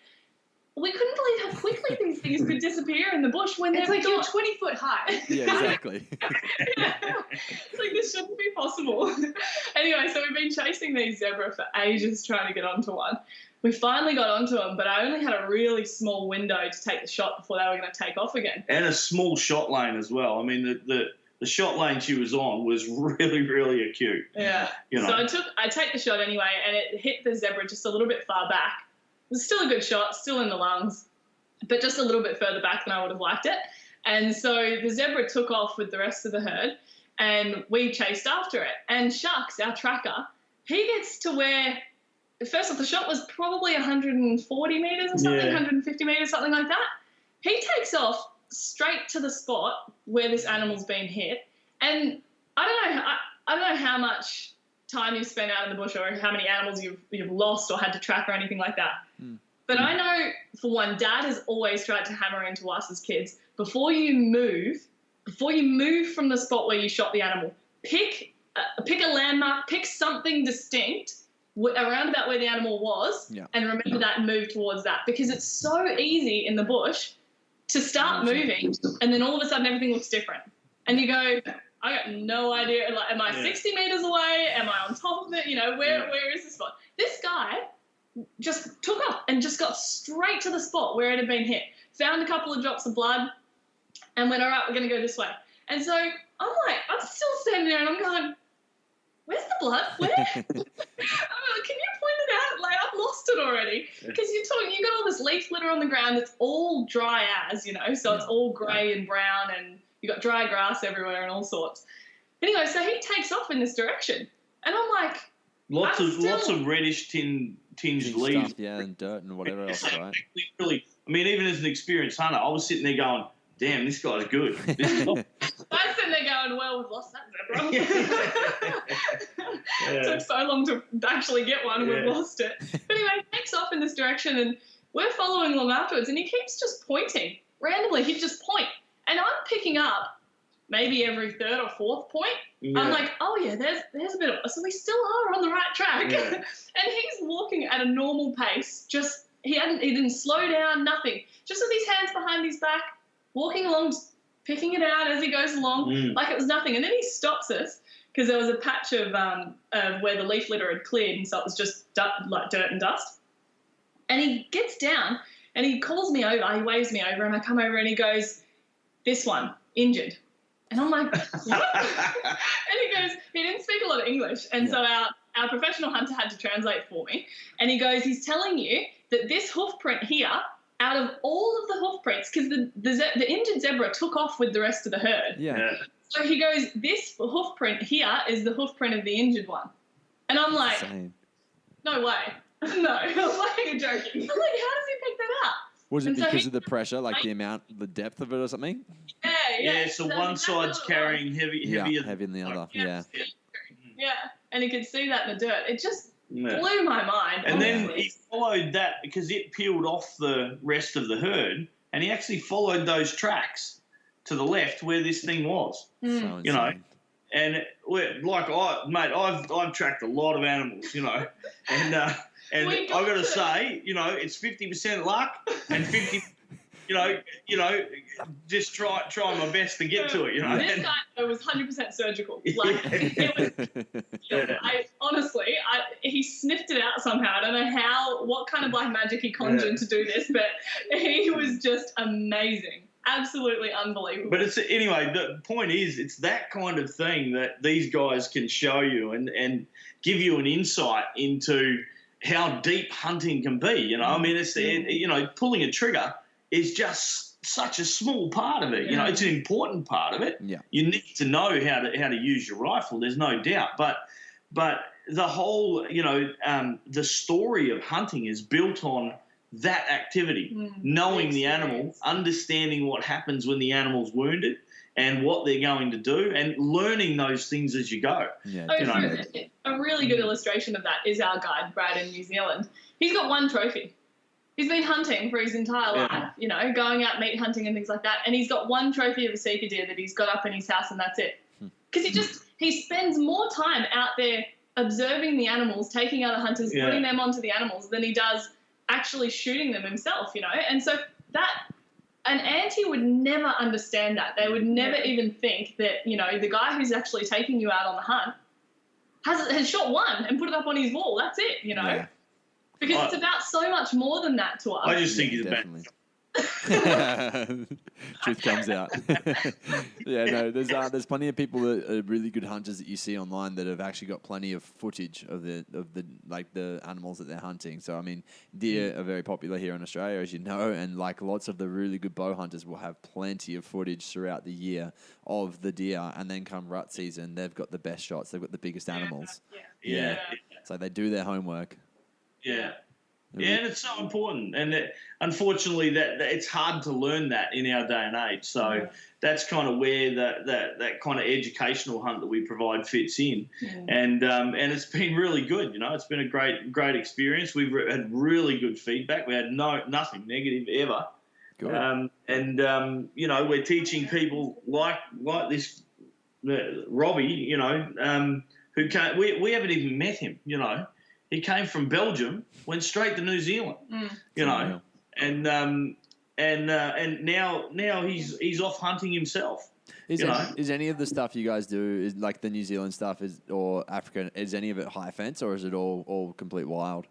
We couldn't believe how quickly these things could disappear in the bush when it's they're like you're 20 foot high. Yeah, exactly. It's like, this shouldn't be possible. Anyway, so we've been chasing these zebra for ages trying to get onto one. We finally got onto them, but I only had a really small window to take the shot before they were going to take off again. And a small shot lane as well. I mean, the shot lane she was on was really, really acute. Yeah. You know. So I take the shot anyway, and it hit the zebra just a little bit far back. It was still a good shot, still in the lungs, but just a little bit further back than I would have liked it. And so the zebra took off with the rest of the herd, and we chased after it. And Shucks, our tracker, he gets to where... First off, the shot was probably 140 metres or something, 150 metres, something like that. He takes off straight to the spot where this animal's been hit. And I don't know how much time you've spent out in the bush or how many animals you've lost or had to track or anything like that. But I know, for one, Dad has always tried to hammer into us as kids, before you move from the spot where you shot the animal, pick a landmark, pick something distinct around about where the animal was, and remember that and move towards that, because it's so easy in the bush to start moving and then all of a sudden everything looks different and you go, I got no idea, like, am I 60 metres away, am I on top of it, where is this spot? This guy just took off and just got straight to the spot where it had been hit, found a couple of drops of blood and went, all right, we're going to go this way. And so I'm still standing there and I'm going, where's the blood? Where? I'm like, can you point it out? Like, I've lost it already. Because you got all this leaf litter on the ground that's all dry as, so it's all grey and brown and you got dry grass everywhere and all sorts. Anyway, so he takes off in this direction. And I'm like... Lots of reddish tinged leaves. Stuff, and dirt and whatever else, right? Really, I mean, even as an experienced hunter, I was sitting there going, damn, this guy's good. I'm sitting there going, well, we've lost that zebra. It took so long to actually get one and we've lost it. But anyway, he takes off in this direction and we're following along afterwards and he keeps just pointing. Randomly, he'd just point. And I'm picking up maybe every third or fourth point. Yeah. I'm like, oh, yeah, there's a bit of... So we still are on the right track. Yeah. And he's walking at a normal pace. Just, he didn't slow down, nothing. Just with his hands behind his back, walking along, picking it out as he goes along, like it was nothing. And then he stops us because there was a patch of where the leaf litter had cleared, and so it was just like dirt and dust. And he gets down and he calls me over, he waves me over, and I come over and he goes, this one, injured. And I'm like, what? And he goes, he didn't speak a lot of English, and so our professional hunter had to translate for me. And he goes, he's telling you that this hoof print here, out of all of the hoof prints, because the injured zebra took off with the rest of the herd. Yeah. So he goes, this hoof print here is the hoof print of the injured one. And I'm like, no way. No. I'm like, you're joking. I'm like, how does he pick that up? Was it because of the pressure, like the depth of it or something? Yeah, so one side's carrying heavier than the other. Yeah. And he could see that in the dirt. It just blew my mind. And then he followed that because it peeled off the rest of the herd, and he actually followed those tracks to the left where this thing was. So and I've tracked a lot of animals, and I've got to say, it's 50% luck and 50, just try my best to get to it, This guy was 100% surgical. Like, he sniffed it out somehow. I don't know what kind of black magic he conjured to do this, but he was just amazing. Absolutely unbelievable. But anyway, the point is, it's that kind of thing that these guys can show you and give you an insight into how deep hunting can be. I mean, it's pulling a trigger is just such a small part of it. It's an important part of it. Yeah. You need to know how to use your rifle. There's no doubt. But the whole the story of hunting is built on that activity, knowing the animal, understanding what happens when the animal's wounded and what they're going to do, and learning those things as you go. Yeah, a really good illustration of that is our guide, Brad, in New Zealand. He's got one trophy. He's been hunting for his entire life, going out meat hunting and things like that, and he's got one trophy of a sika deer that he's got up in his house, and that's it. because he spends more time out there observing the animals, taking other hunters, putting them onto the animals than he does actually shooting them himself, And so an anti would never understand that. They would never even think that, the guy who's actually taking you out on the hunt has shot one and put it up on his wall. That's it, Yeah. Because it's about so much more than that to us. I just think he's definitely. Truth comes out. There's plenty of people that are really good hunters that you see online that have actually got plenty of footage of the animals that they're hunting. So I mean, deer are very popular here in Australia, as you know, and like lots of the really good bow hunters will have plenty of footage throughout the year of the deer, and then come rut season, they've got the best shots. They've got the biggest animals. Yeah. So they do their homework. Yeah. Yeah, and it's so important, and unfortunately, that it's hard to learn that in our day and age. So that's kind of where that kind of educational hunt that we provide fits in, and it's been really good. It's been a great experience. We've had really good feedback. We had nothing negative ever. Good. We're teaching people like this Robbie, who came. We haven't even met him, He came from Belgium, went straight to New Zealand, and now he's off hunting himself. Is any of the stuff you guys do, is like the New Zealand stuff, or Africa, is any of it high fence, or is it all complete wild?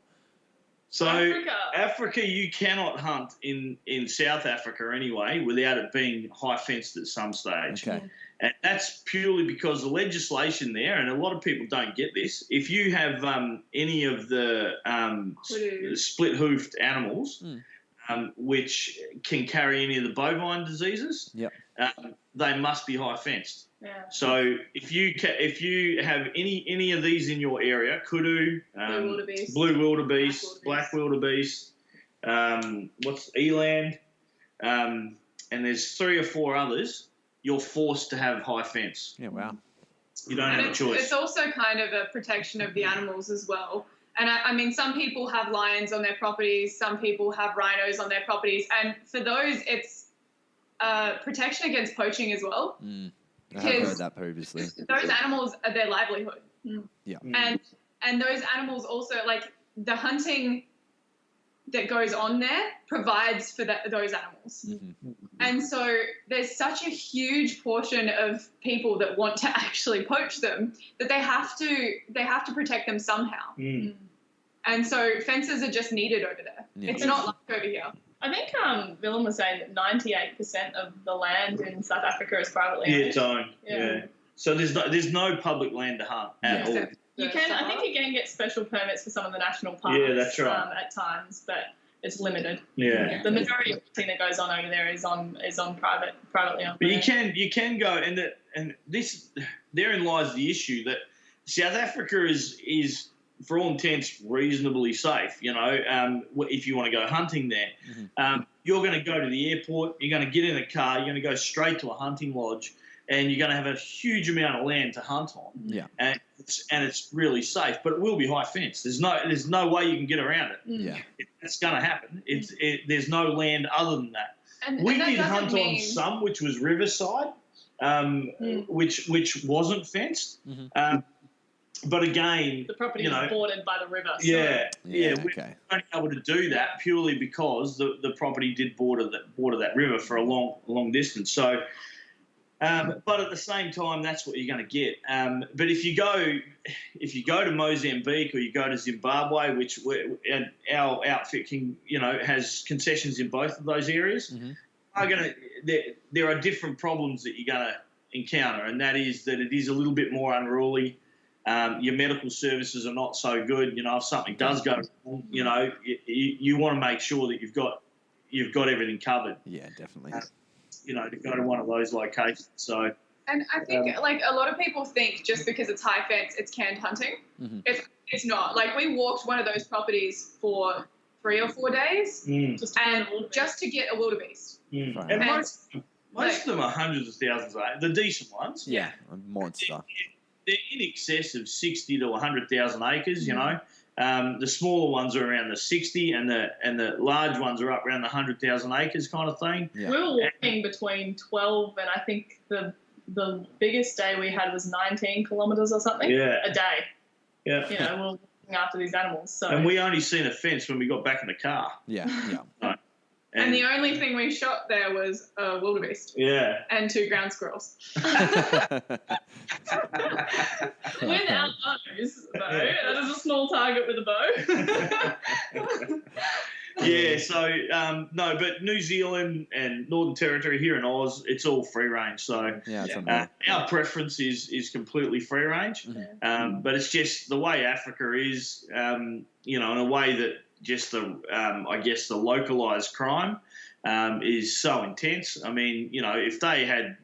So Africa, you cannot hunt in South Africa anyway without it being high fenced at some stage. Okay. And that's purely because the legislation there, and a lot of people don't get this, if you have any of the split-hoofed animals, which can carry any of the bovine diseases, they must be high-fenced. Yeah. So if you have any of these in your area, kudu, blue wildebeest, black wildebeest, what's eland, and there's 3 or 4 others, you're forced to have high fence. Yeah, wow. You don't have a choice. It's also kind of a protection of the animals as well. And I mean, some people have lions on their properties, some people have rhinos on their properties, and for those, it's protection against poaching as well. I have heard that previously. Those animals are their livelihood. Yeah. And those animals also, like the hunting that goes on there provides for those animals. And so there's such a huge portion of people that want to actually poach them that they have to protect them somehow. And so fences are just needed over there. Yeah. It's not like over here. I think Willem was saying that 98% of the land in South Africa is privately owned. Yeah, it's owned. Yeah. So there's no public land to hunt at all. I think you can get special permits for some of the national parks. Yeah, that's right. At times, but it's limited. Yeah. The majority of the thing that goes on over there is on privately owned. But you can go, and this therein lies the issue that South Africa is for all intents reasonably safe. If you want to go hunting there, you're going to go to the airport, you're going to get in a car, you're going to go straight to a hunting lodge, and you're going to have a huge amount of land to hunt on. Yeah. And it's really safe, but it will be high fence. There's no way you can get around it. Yeah. It's going to happen. There's no land other than that. We did hunt on some, which was riverside, which wasn't fenced. But again, the property is bordered by the river. So. Yeah. Okay. We're only able to do that purely because the property did border that river for a long distance. So, but at the same time, that's what you're going to get. But if you go to Mozambique or you go to Zimbabwe, which our outfit has concessions in both of those areas, there are different problems that you're going to encounter, and that is that it is a little bit more unruly. Your medical services are not so good. If something does go wrong, you want to make sure that you've got everything covered. Yeah, definitely. To go to one of those locations. So. And I think like a lot of people think just because it's high fence, it's canned hunting. It's not. Like we walked one of those properties for 3 or 4 days, just to get a wildebeest. And most of them are hundreds of thousands. The decent ones. Yeah, a monster. They're in excess of 60 to 100,000 acres, The smaller ones are around the 60 and the large ones are up around the 100,000 acres kind of thing. Yeah. We were walking between 12 and I think the the biggest day we had was 19 kilometres or something a day. Yeah. You know, we're looking after these animals. So. And we only seen a fence when we got back in the car. Yeah. Right. And the only thing we shot there was a wildebeest. Yeah. And 2 ground squirrels. Without bows, though. That is a small target with a bow. Yeah, so, no, but New Zealand and Northern Territory here in Oz, it's all free range. So our preference is completely free range. Mm-hmm. But it's just the way Africa is, you know, in a way that just I guess the localised crime is so intense. I mean, you know, if they had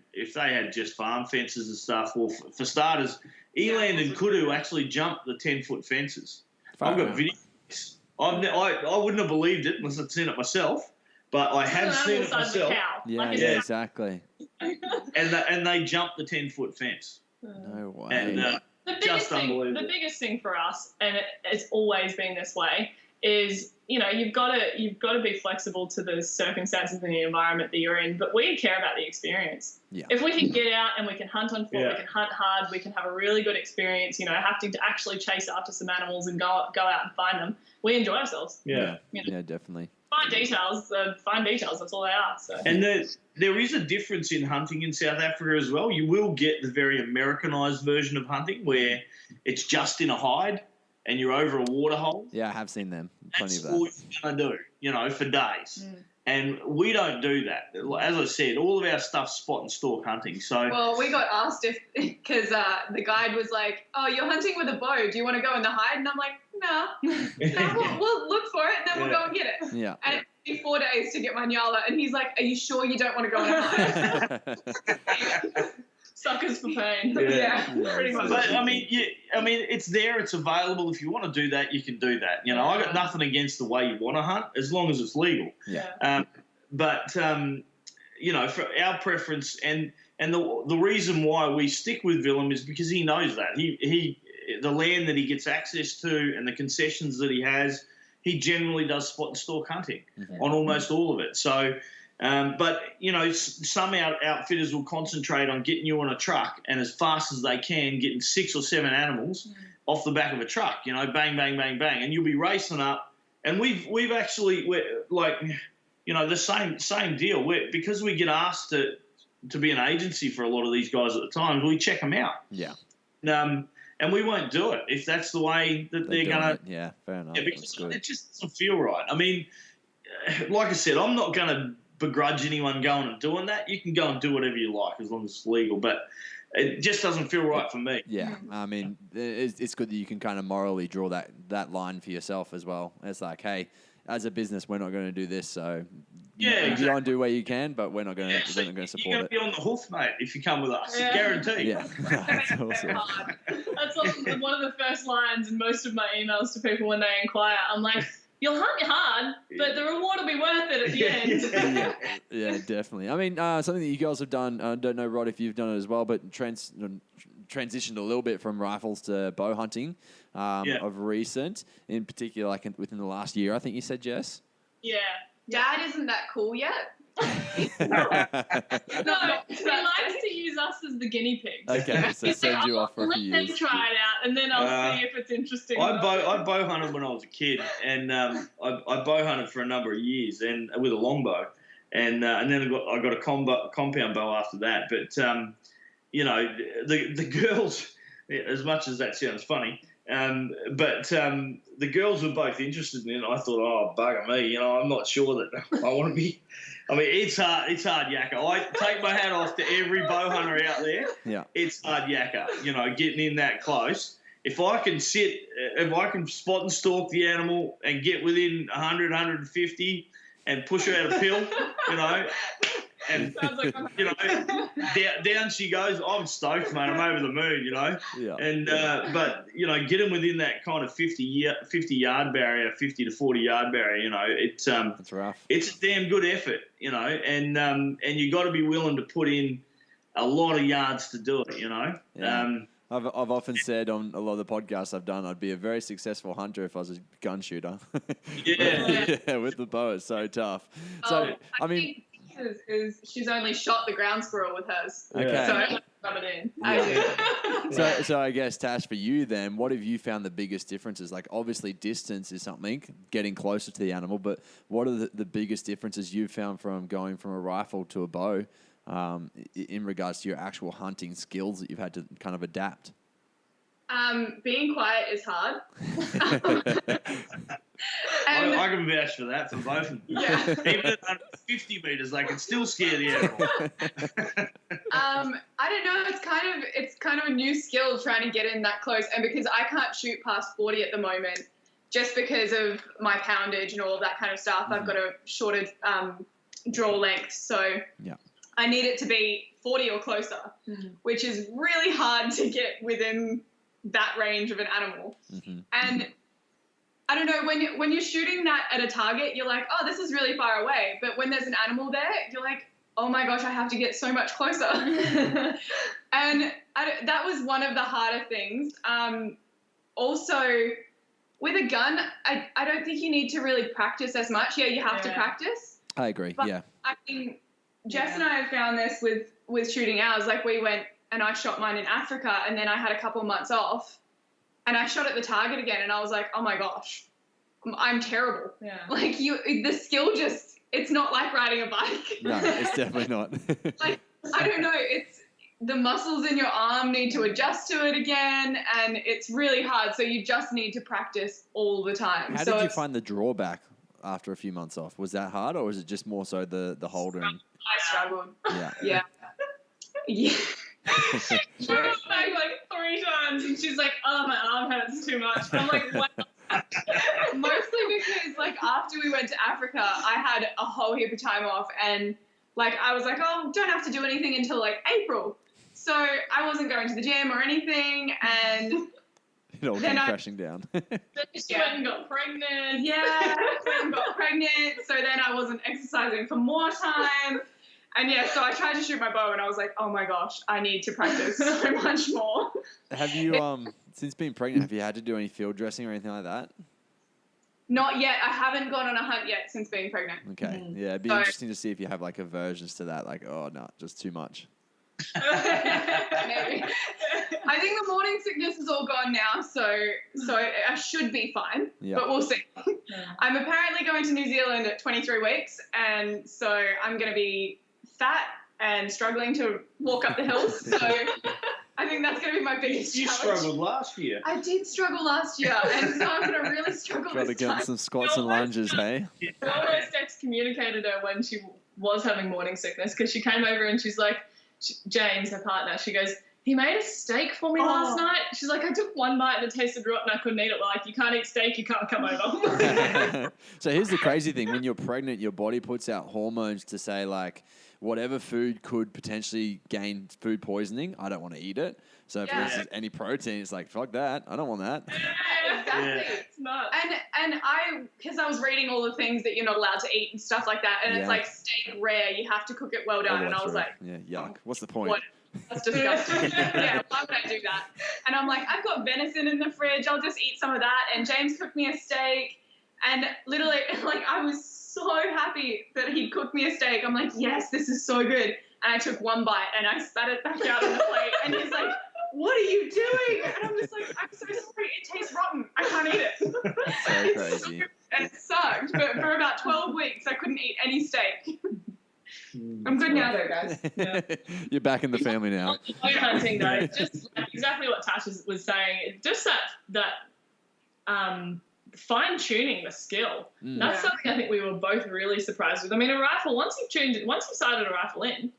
just farm fences and stuff, well, for starters, Eland and Kudu actually jumped the 10-foot fences. I've got videos. I wouldn't have believed it unless I'd seen it myself, but I have seen it myself. Yeah, exactly. And they jumped the 10-foot fence. No way. And the biggest thing for us, and it's always been this way, is, you know, you've got to be flexible to the circumstances and the environment that you're in, but we care about the experience. Yeah. If we can get out and we can hunt on foot, we can hunt hard, we can have a really good experience, you know, having to actually chase after some animals and go out and find them, we enjoy ourselves. Yeah. You know? Yeah, definitely. Fine details, that's all they are. So. And there is a difference in hunting in South Africa as well. You will get the very Americanized version of hunting where it's just in a hide and you're over a water hole. Yeah, I have seen them. Plenty of that. That's all you're going to do, you know, for days. And we don't do that. As I said, all of our stuff's spot and stalk hunting. So well, we got asked because the guide was like, "Oh, you're hunting with a bow. Do you want to go in the hide?" And I'm like, "No, we'll look for it and then we'll go and get it." Yeah. And it took me 4 days to get my nyala, and he's like, "Are you sure you don't want to go in the hide?" Suckers for pain. Yeah, pretty much. But I mean, it's there. It's available. If you want to do that, you can do that. You know, I got nothing against the way you want to hunt, as long as it's legal. Yeah. But you know, for our preference and the reason why we stick with Willem is because he knows that the land that he gets access to and the concessions that he has, he generally does spot and stalk hunting on almost all of it. So. But, you know, some outfitters will concentrate on getting you on a truck and as fast as they can, getting 6 or 7 animals off the back of a truck, you know, bang, bang, bang, bang. And you'll be racing up. And we've actually, like, you know, the same deal. Because we get asked to be an agency for a lot of these guys at the time, we check them out. Yeah. And we won't do it if that's the way that they're going to. Yeah, fair enough. Yeah, because it just doesn't feel right. I mean, like I said, I'm not going to begrudge anyone going and doing that. You can go and do whatever you like as long as it's legal, but it just doesn't feel right for me. Yeah, I mean, it's good that you can kind of morally draw that line for yourself as well. It's like, hey, as a business, we're not going to do this, so you go and do where you can, but we're not going to support it. You're going to be on the hoof, mate, if you come with us. Guaranteed. Yeah, that's awesome. That's one of the first lines in most of my emails to people when they inquire. I'm like, you'll hunt hard, but the reward will be worth it at the end. Yeah, definitely. I mean, something that you girls have done, I don't know, Rod, if you've done it as well, but transitioned a little bit from rifles to bow hunting of recent, in particular, like within the last year, I think you said, Jess? Yeah. Dad isn't that cool yet. No, he likes to use us as the guinea pigs. Okay, so send you off for a few years. Let them try it out, and then I'll see if it's interesting. I bow hunted when I was a kid, and I bow hunted for a number of years, and with a longbow, and then I got a compound bow after that. But you know, the girls, as much as that sounds funny. But the girls were both interested in it. I thought, oh, bugger me, you know, I'm not sure that I want to be. I mean, it's hard yakka. I take my hat off to every bow hunter out there. Yeah, it's hard yakka. You know, getting in that close. If I can spot and stalk the animal and get within 100, 150 and push her out a pill, you know. And, you know, down she goes. I'm stoked, mate. I'm over the moon, you know. Yeah. And but you know, get them within that kind of 50 yard barrier, 50 to 40 yard barrier. You know, it's that's rough. It's a damn good effort, you know, and you got to be willing to put in a lot of yards to do it, you know. Yeah. I've often said on a lot of the podcasts I've done, I'd be a very successful hunter if I was a gun shooter. Yeah, with the bow, it's so tough. So I mean. Is she's only shot the ground squirrel with hers. Okay. So rub it in. Yeah. So I guess, Tash, for you then, what have you found the biggest differences? Like, obviously, distance is something, getting closer to the animal, but what are the biggest differences you've found from going from a rifle to a bow in regards to your actual hunting skills that you've had to kind of adapt? Being quiet is hard. I can vouch for that, for both of them. Yeah. Even at 150 metres, they can still scare the animal. I don't know. It's kind of a new skill trying to get in that close, and because I can't shoot past 40 at the moment, just because of my poundage and all of that kind of stuff, I've got a shorter draw length, so I need it to be 40 or closer, which is really hard to get within that range of an animal. And I don't know, when you're shooting that at a target, you're like, oh, this is really far away. But when there's an animal there, you're like, oh my gosh, I have to get so much closer. And that was one of the harder things. Also, with a gun, I don't think you need to really practice as much. Yeah, you have to practice. I agree, but I mean, Jess and I have found this with shooting ours. Like, we went and I shot mine in Africa, and then I had a couple months off, and I shot at the target again, and I was like, oh my gosh, I'm terrible. Yeah. Like, the skill it's not like riding a bike. No, it's definitely not. Like, I don't know, it's the muscles in your arm need to adjust to it again, and it's really hard. So you just need to practice all the time. How did you find the drawback after a few months off? Was that hard, or was it just more so the holder? I struggled. Yeah. Yeah. She went back like 3 times, and she's like, oh, my arm hurts too much. I'm like, what? Mostly because, like, after we went to Africa, I had a whole heap of time off, and, like, I was like, oh, don't have to do anything until, like, April. So I wasn't going to the gym or anything, and it all came crashing down. Then she went and got pregnant. Yeah, and got pregnant, so then I wasn't exercising for more time. And yeah, so I tried to shoot my bow, and I was like, oh my gosh, I need to practice so much more. Have you, since being pregnant, have you had to do any field dressing or anything like that? Not yet. I haven't gone on a hunt yet since being pregnant. Okay. Yeah, it'd be interesting to see if you have like aversions to that. Like, oh, no, just too much. Maybe. I think the morning sickness is all gone now, so I should be fine. Yep. But we'll see. I'm apparently going to New Zealand at 23 weeks, and so I'm going to be fat and struggling to walk up the hills. So I think that's going to be my biggest challenge. You struggled last year. I did struggle last year, and so I'm going to really struggle this time. Got to get some squats and lunges, hey? I almost excommunicated her when she was having morning sickness, because she came over and she's like, James, her partner, she goes, he made a steak for me last night. She's like, I took one bite and it tasted rotten. I couldn't eat it. We're like, you can't eat steak, you can't come over. So here's the crazy thing. When you're pregnant, your body puts out hormones to say, like, whatever food could potentially gain food poisoning, I don't want to eat it. So for instance, any protein, it's like, fuck that. I don't want that. Yeah, exactly. Yeah. It's nuts. And because I was reading all the things that you're not allowed to eat and stuff like that, and it's like steak rare, you have to cook it well done. And I was like, yeah, yuck. What's the point? What? That's disgusting. Yeah, why would I do that? And I'm like, I've got venison in the fridge. I'll just eat some of that. And James cooked me a steak. And literally, like, I was so happy that he cooked me a steak. I'm like, yes, this is so good. And I took one bite and I spat it back out on the plate. And he's like, what are you doing? And I'm just like, I'm so sorry. It tastes rotten. I can't eat it. So crazy. And it sucked. But for about 12 weeks, I couldn't eat any steak. I'm good now, though, guys. Yeah. You're back in the family now. Bow hunting, though, just like exactly what Tash was saying. It's just that fine tuning the skill. That's something I think we were both really surprised with. I mean, a rifle, once you've sighted a rifle in,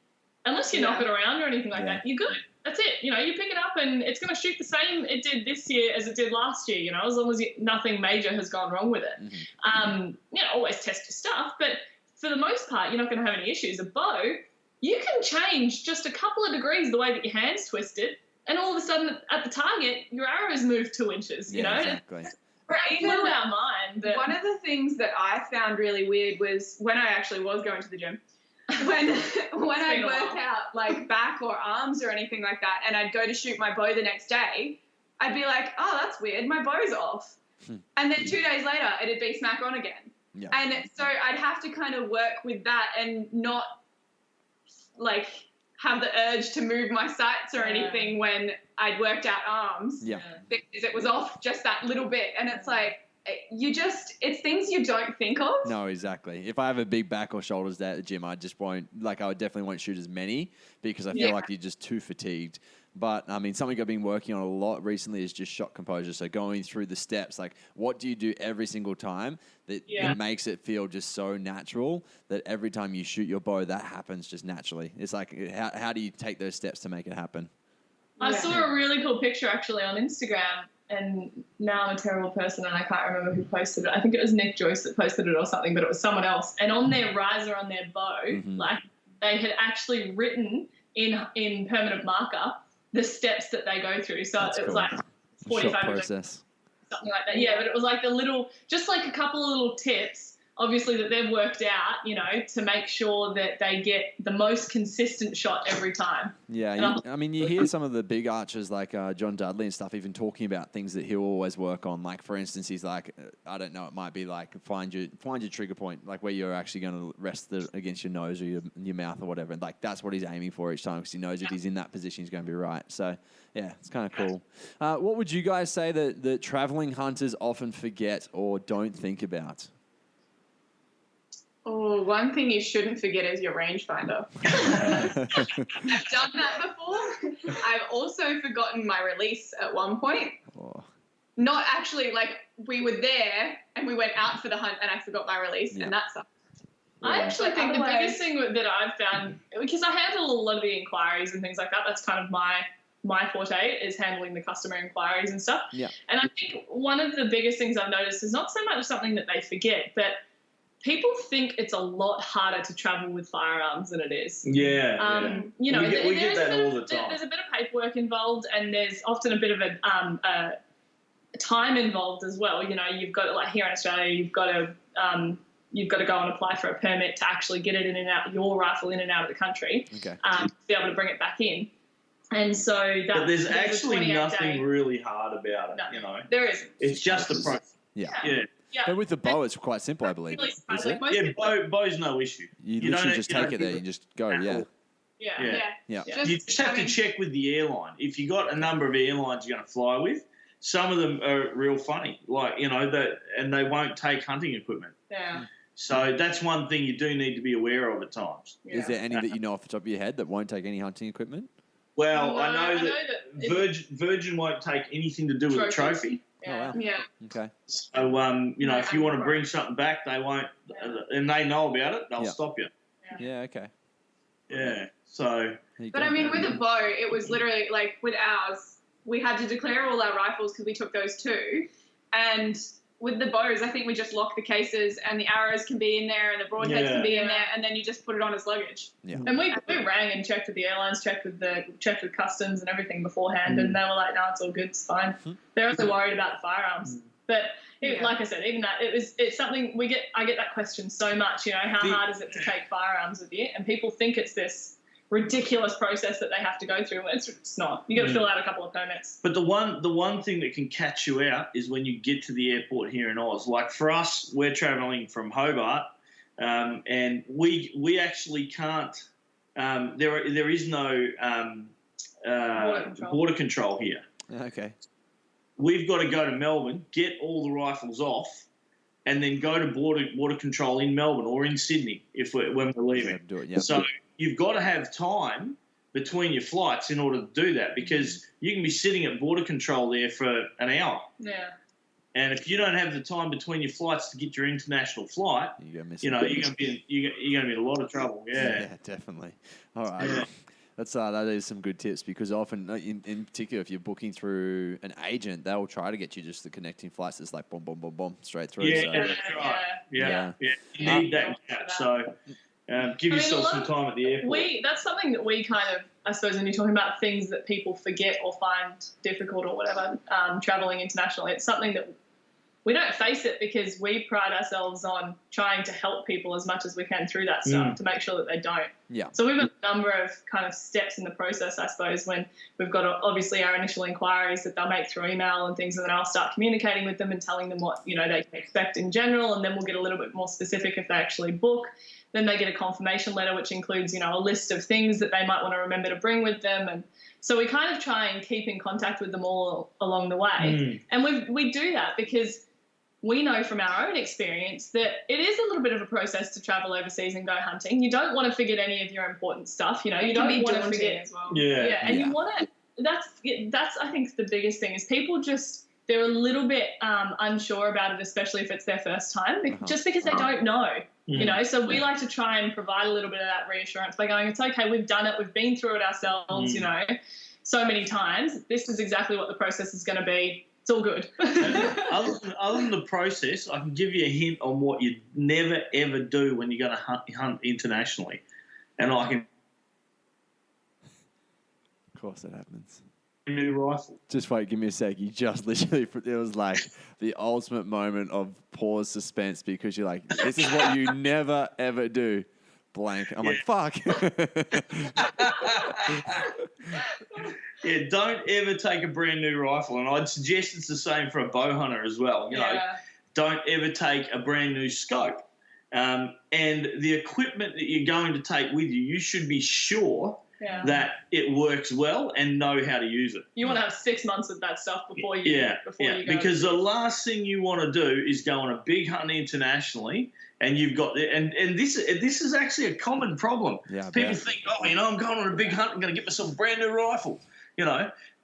unless you knock it around or anything like that, you're good. That's it. You know, you pick it up and it's going to shoot the same it did this year as it did last year. You know, as long as nothing major has gone wrong with it. You know, always test your stuff, but for the most part, you're not going to have any issues. A bow, you can change just a couple of degrees the way that your hand's twisted, and all of a sudden at the target, your arrows move 2 inches, you know? Exactly. It blew our mind. One of the things that I found really weird was when I actually was going to the gym, when I'd work out like back or arms or anything like that, and I'd go to shoot my bow the next day, I'd be like, oh, that's weird, my bow's off. And then 2 days later, it'd be smack on again. Yeah. And so I'd have to kind of work with that and not, like, have the urge to move my sights or anything when I'd worked out arms. Yeah. Because it was off just that little bit. And it's like, it's things you don't think of. No, exactly. If I have a big back or shoulders day at the gym, I definitely won't shoot as many because I feel like you're just too fatigued. But, I mean, something I've been working on a lot recently is just shot composure. So going through the steps, like what do you do every single time that it makes it feel just so natural that every time you shoot your bow, that happens just naturally. It's like, how do you take those steps to make it happen? I saw a really cool picture actually on Instagram, and now I'm a terrible person and I can't remember who posted it. I think it was Nick Joyce that posted it or something, but it was someone else. And on their riser on their bow, like they had actually written in permanent marker the steps that they go through. So it was like 45 process. Something like that. Yeah, but it was like just like a couple of little tips, obviously, that they've worked out, to make sure that they get the most consistent shot every time. Yeah, you hear some of the big archers like John Dudley and stuff even talking about things that he'll always work on. Like, for instance, he's like, I don't know, it might be like find your trigger point, like where you're actually going to rest against your nose or your mouth or whatever. And like that's what he's aiming for each time because he knows if he's in that position, he's going to be right. So, yeah, it's kind of cool. What would you guys say that traveling hunters often forget or don't think about? Oh, one thing you shouldn't forget is your rangefinder. I've done that before. I've also forgotten my release at one point. Oh. Not actually, like, we were there and we went out for the hunt and I forgot my release, and that sucked. I actually think the biggest thing that I've found, because I handle a lot of the inquiries and things like that, that's kind of my forte is handling the customer inquiries and stuff. Yeah. And I think one of the biggest things I've noticed is not so much something that they forget, but people think it's a lot harder to travel with firearms than it is. Yeah. We get that all the time. There's a bit of paperwork involved, and there's often a bit of a time involved as well. You've got, like here in Australia, you've got to go and apply for a permit to actually get it in and out, your rifle in and out of the country, to be able to bring it back in. And so but there's actually nothing really hard about it. There isn't. It's just the process. Yeah. Yeah. But with the bow, it's quite simple, I believe. Is it? Yeah, bow's no issue. You literally just take it there and just go, Yeah. You just have to check with the airline. If you got a number of airlines you're going to fly with, some of them are real funny, like, and they won't take hunting equipment. Yeah. So that's one thing you do need to be aware of at times. Yeah. Is there any that you know off the top of your head that won't take any hunting equipment? Well, I know that Virgin won't take anything to do with a trophy. Yeah. Oh, wow. Okay. So, if you want to bring something back, they won't, and they know about it, they'll stop you. Yeah, okay. Yeah, so. But I mean, with a bow, it was literally like with ours, we had to declare all our rifles because we took those too. And with the bows, I think we just lock the cases and the arrows can be in there and the broadheads can be in there, and then you just put it on as luggage. Yeah. And we rang and checked with the airlines, checked with customs and everything beforehand, and they were like, "No, it's all good, it's fine." They're also worried about the firearms, but like I said, even that it's something I get that question so much. How hard is it to take firearms with you? And people think it's this ridiculous process that they have to go through. It's not. You got to fill out a couple of permits. But the one thing that can catch you out is when you get to the airport here in Oz. Like for us, we're travelling from Hobart, and we actually can't. There is no border control here. Okay. We've got to go to Melbourne, get all the rifles off, and then go to border control in Melbourne or in Sydney when we're leaving. Do it, So you've got to have time between your flights in order to do that, because you can be sitting at border control there for an hour. Yeah. And if you don't have the time between your flights to get your international flight, you're going to be in a lot of trouble. Yeah, definitely. All right. Yeah. That is some good tips, because often, in particular, if you're booking through an agent, they'll try to get you just the connecting flights that's like boom, boom, boom, boom, straight through. Yeah, that's right. Yeah. You need that gap. So give yourself some time at the airport. That's something that we kind of, I suppose, when you're talking about things that people forget or find difficult or whatever, traveling internationally, it's something that we don't face it because we pride ourselves on trying to help people as much as we can through that stuff to make sure that they don't. Yeah. So we've got a number of kind of steps in the process, I suppose, when we've got obviously our initial inquiries that they'll make through email and things, and then I'll start communicating with them and telling them what, they can expect in general, and then we'll get a little bit more specific if they actually book. Then they get a confirmation letter, which includes, a list of things that they might want to remember to bring with them. And so we kind of try and keep in contact with them all along the way. And we do that because we know from our own experience that it is a little bit of a process to travel overseas and go hunting. You don't want to forget any of your important stuff. You don't want to forget as well. Yeah, and you want to. That's I think the biggest thing is people they're a little bit unsure about it, especially if it's their first time, just because they don't know. So we like to try and provide a little bit of that reassurance by going, it's okay, we've done it, we've been through it ourselves, so many times. This is exactly what the process is going to be. It's all good. Other than the process, I can give you a hint on what you never, ever do when you're going to hunt internationally. And I can... Of course it happens. New rifle. Just wait, give me a sec. You just literally, it was like the ultimate moment of pause suspense because you're like, this is what you never, ever do. Blank. I'm like, fuck. Yeah, don't ever take a brand new rifle. And I'd suggest it's the same for a bow hunter as well. Don't ever take a brand new scope. And the equipment that you're going to take with you, you should be sure that it works well and know how to use it. You want to have 6 months with that stuff before you go. Because the last thing you want to do is go on a big hunt internationally and you've got and this is actually a common problem. Yeah, people think, I'm going on a big hunt, I'm going to get myself a brand new rifle,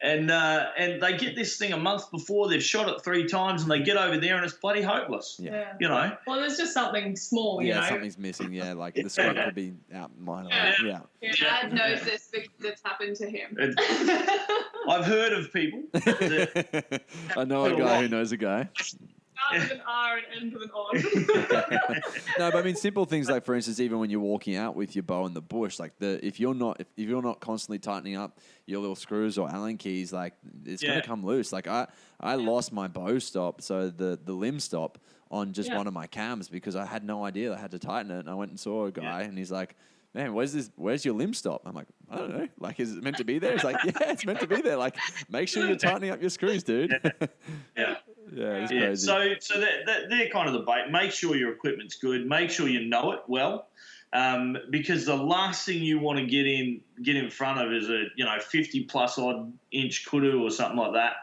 and they get this thing a month before, they've shot it 3 times and they get over there and it's bloody hopeless. Well, there's just something small, something's missing. Yeah, like the scope could be out mine. Yeah. Dad knows this because it's happened to him. I've heard of people. I know a guy who knows a guy. Start with an R and end with an on. No, but I mean simple things like, for instance, even when you're walking out with your bow in the bush, like if you're not constantly tightening up your little screws or Allen keys, like it's gonna come loose. Like I lost my bow stop, so the limb stop on just one of my cams because I had no idea I had to tighten it. And I went and saw a guy and he's like, man, where's your limb stop? I'm like, I don't know. Like, is it meant to be there? He's like, yeah, it's meant to be there. Like, make sure you're tightening up your screws, dude. Yeah, it's crazy. So they're kind of the bait. Make sure your equipment's good. Make sure you know it well, because the last thing you want to get in front of is a 50 plus odd inch kudu or something like that,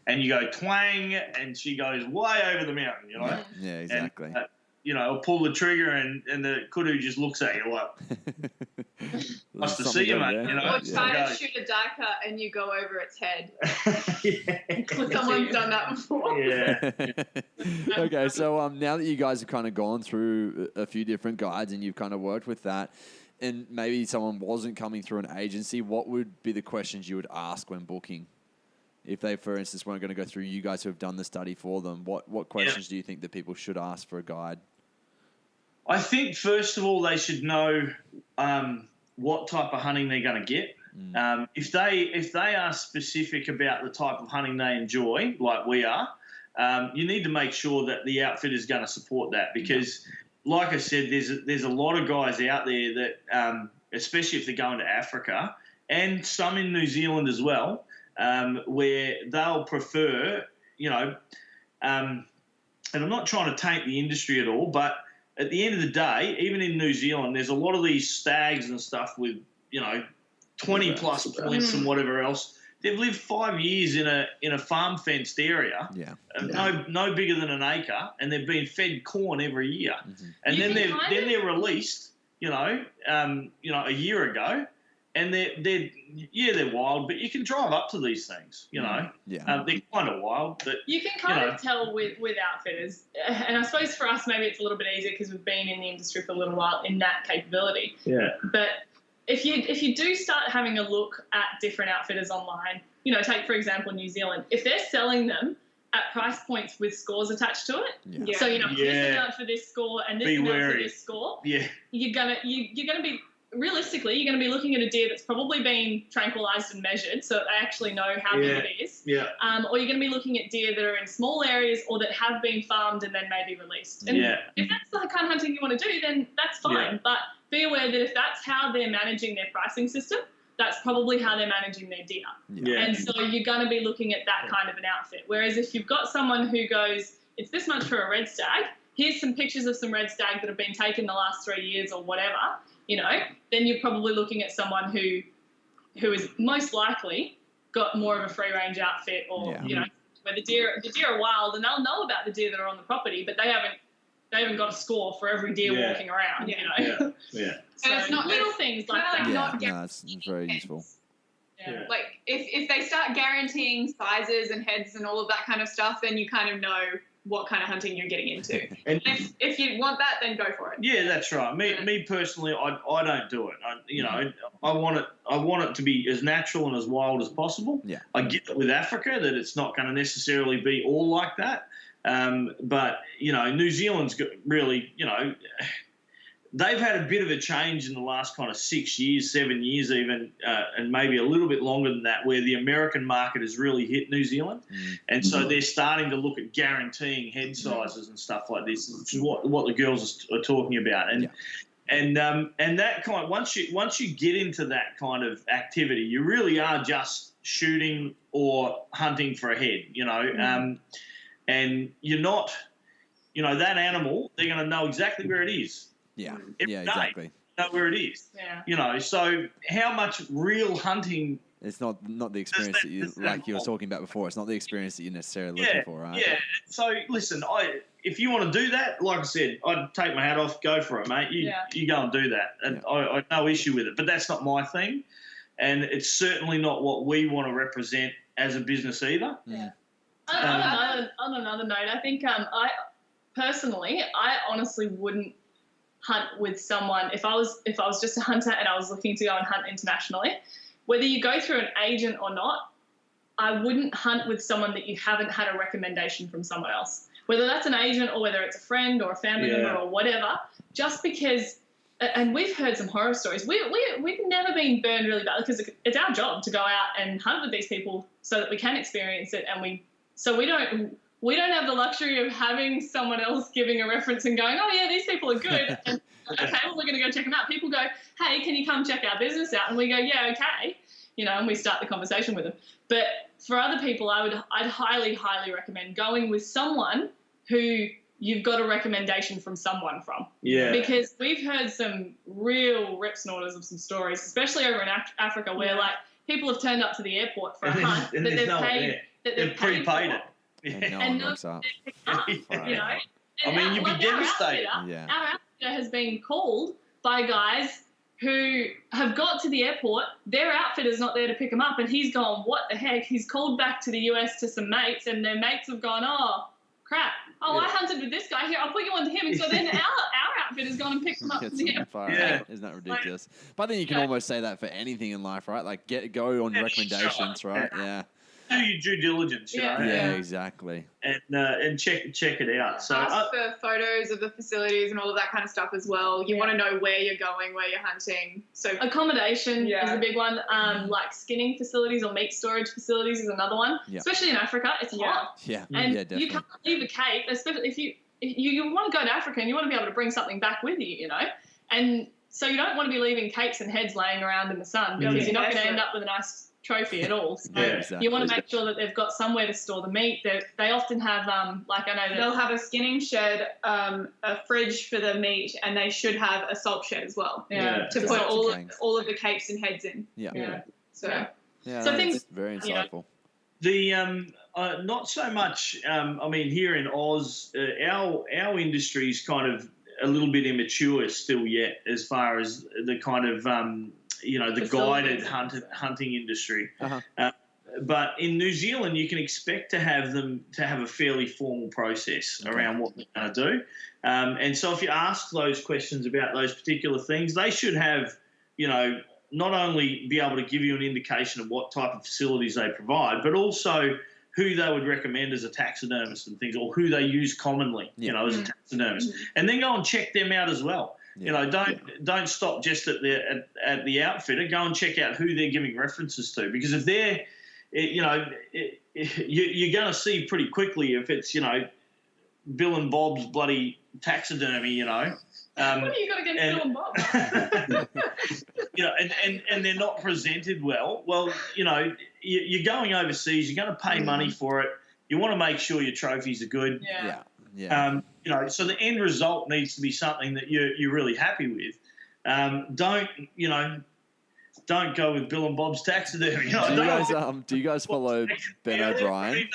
and you go twang, and she goes way over the mountain. Yeah, exactly. And, or pull the trigger and the kudu just looks at you like, nice to see you, mate. Or try to shoot a die cut and you go over its head. Someone's done that before. Yeah. Okay, so now that you guys have kind of gone through a few different guides and you've kind of worked with that, and maybe someone wasn't coming through an agency, what would be the questions you would ask when booking? If they, for instance, weren't going to go through you guys who have done the study for them, what questions do you think that people should ask for a guide? I think, first of all, they should know what type of hunting they're going to get. If they are specific about the type of hunting they enjoy, like we are, you need to make sure that the outfit is going to support that because, like I said, there's a lot of guys out there that, especially if they're going to Africa and some in New Zealand as well, where they'll prefer, and I'm not trying to taint the industry at all, but at the end of the day, even in New Zealand, there's a lot of these stags and stuff with, 20 plus points and whatever else. They've lived 5 years in a farm fenced area, no bigger than an acre, and they've been fed corn every year. And then they're released, a year ago. And they're wild, but you can drive up to these things, they're kind of wild. But you can kind of tell with outfitters, and I suppose for us maybe it's a little bit easier because we've been in the industry for a little while in that capability. Yeah. But if you do start having a look at different outfitters online, take for example New Zealand, if they're selling them at price points with scores attached to it, so here's the amount for this score and this amount for this score, you're gonna be realistically, you're going to be looking at a deer that's probably been tranquilized and measured so that they actually know how big it is. Yeah. Or you're going to be looking at deer that are in small areas or that have been farmed and then maybe released. And if that's the kind of hunting you want to do, then that's fine. Yeah. But be aware that if that's how they're managing their pricing system, that's probably how they're managing their deer. Yeah. And so you're going to be looking at that kind of an outfit. Whereas if you've got someone who goes, it's this much for a red stag, here's some pictures of some red stag that have been taken the last 3 years or whatever, then you're probably looking at someone who is most likely got more of a free range outfit or, where the deer are wild and they'll know about the deer that are on the property, but they haven't got a score for every deer walking around, So and it's not little things like that. That's very useful. Yeah. Like if they start guaranteeing sizes and heads and all of that kind of stuff, then you kind of know what kind of hunting you're getting into. And if you want that, then go for it. Yeah, that's right. Me personally, I don't do it. I want it to be as natural and as wild as possible. Yeah. I get it with Africa that it's not going to necessarily be all like that. But New Zealand's got really, they've had a bit of a change in the last kind of 6 years, 7 years even, and maybe a little bit longer than that, where the American market has really hit New Zealand. And so they're starting to look at guaranteeing head sizes and stuff like this, which is what the girls are talking about. And that kind, once you get into that kind of activity, you really are just shooting or hunting for a head, and you're not, that animal, they're going to know exactly where it is. Yeah, Every exactly. day, know where it is. Yeah. So how much real hunting? It's not the experience that you were talking about before. It's not the experience that you're necessarily looking for, right? Yeah. So listen, if you want to do that, like I said, I'd take my hat off, go for it, mate. You go and do that, and I have no issue with it. But that's not my thing, and it's certainly not what we want to represent as a business either. Yeah. On another note, I think I honestly wouldn't hunt with someone if I was just a hunter and I was looking to go and hunt internationally. Whether you go through an agent or not, I wouldn't hunt with someone that you haven't had a recommendation from someone else. Whether that's an agent or whether it's a friend or a family member or whatever, just because, and we've heard some horror stories. We've never been burned really bad because it's our job to go out and hunt with these people so that we can experience it, and we don't have the luxury of having someone else giving a reference and going, oh, yeah, these people are good. And, okay, well, we're going to go check them out. People go, hey, can you come check our business out? And we go, yeah, okay. And we start the conversation with them. But for other people, I'd highly, highly recommend going with someone who you've got a recommendation from someone from. Yeah. Because we've heard some real rip snorters of some stories, especially over in Africa, where, like, people have turned up to the airport for a hunt that they've prepaid it. And no one rocks up. You'd be devastated. Our outfitter has been called by guys who have got to the airport. Their outfitter's not there to pick them up, and he's gone, what the heck? He's called back to the US to some mates, and their mates have gone, oh, crap. Oh, I hunted with this guy here. I'll put you on to him. And so then our outfitter's gone and picked them up from the airport. Isn't that ridiculous? But then you can almost say that for anything in life, right? Like go on recommendations, right? Yeah. Do your due diligence, Yeah, exactly. And check it out. So ask for photos of the facilities and all of that kind of stuff as well. You want to know where you're going, where you're hunting. So accommodation is a big one. Like skinning facilities or meat storage facilities is another one. Yeah. Especially in Africa, it's hot. Yeah, and definitely. You can't leave a Cape, especially if you want to go to Africa and you want to be able to bring something back with you, And so you don't want to be leaving capes and heads laying around in the sun because you're not going to end up with a nice trophy at all. So exactly. You want to make sure that they've got somewhere to store the meat. They often have, I know that they'll have a skinning shed, a fridge for the meat, and they should have a salt shed as well to put all of the capes and heads in. So things very insightful. The not so much. Here in Oz, our industry is kind of a little bit immature still yet, as far as the kind of the guided hunting industry. But in New Zealand, you can expect to have a fairly formal process around what they're going to do. And so if you ask those questions about those particular things, they should have, not only be able to give you an indication of what type of facilities they provide, but also who they would recommend as a taxidermist and things, or who they use commonly, as a taxidermist. And then go and check them out as well. You know, don't stop just at the outfitter. Go and check out who they're giving references to, because if they're, you know, you're going to see pretty quickly if it's, you know, Bill and Bob's bloody taxidermy, you know. What are you got against Bill and Bob? You know, and they're not presented well. Well, you know, you're going overseas. You're going to pay money for it. You want to make sure your trophies are good. Yeah. You know, so the end result needs to be something that you're really happy with. Don't go with Bill and Bob's taxidermy. You know, do you guys follow Ben O'Brien?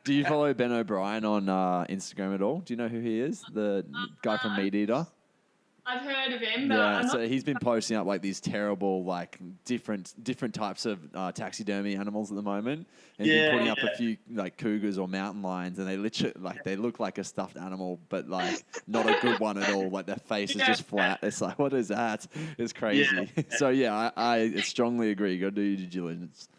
Do you follow Ben O'Brien on Instagram at all? Do you know who he is? The guy from Meat Eater? I've heard of him, but yeah. So he's been posting up like these terrible, like different types of taxidermy animals at the moment, and he's been putting up a few like cougars or mountain lions, and they literally they look like a stuffed animal, but like not a good one at all. Like their face is just flat. It's like, what is that? It's crazy. Yeah. So yeah, I strongly agree. You got to do your due diligence.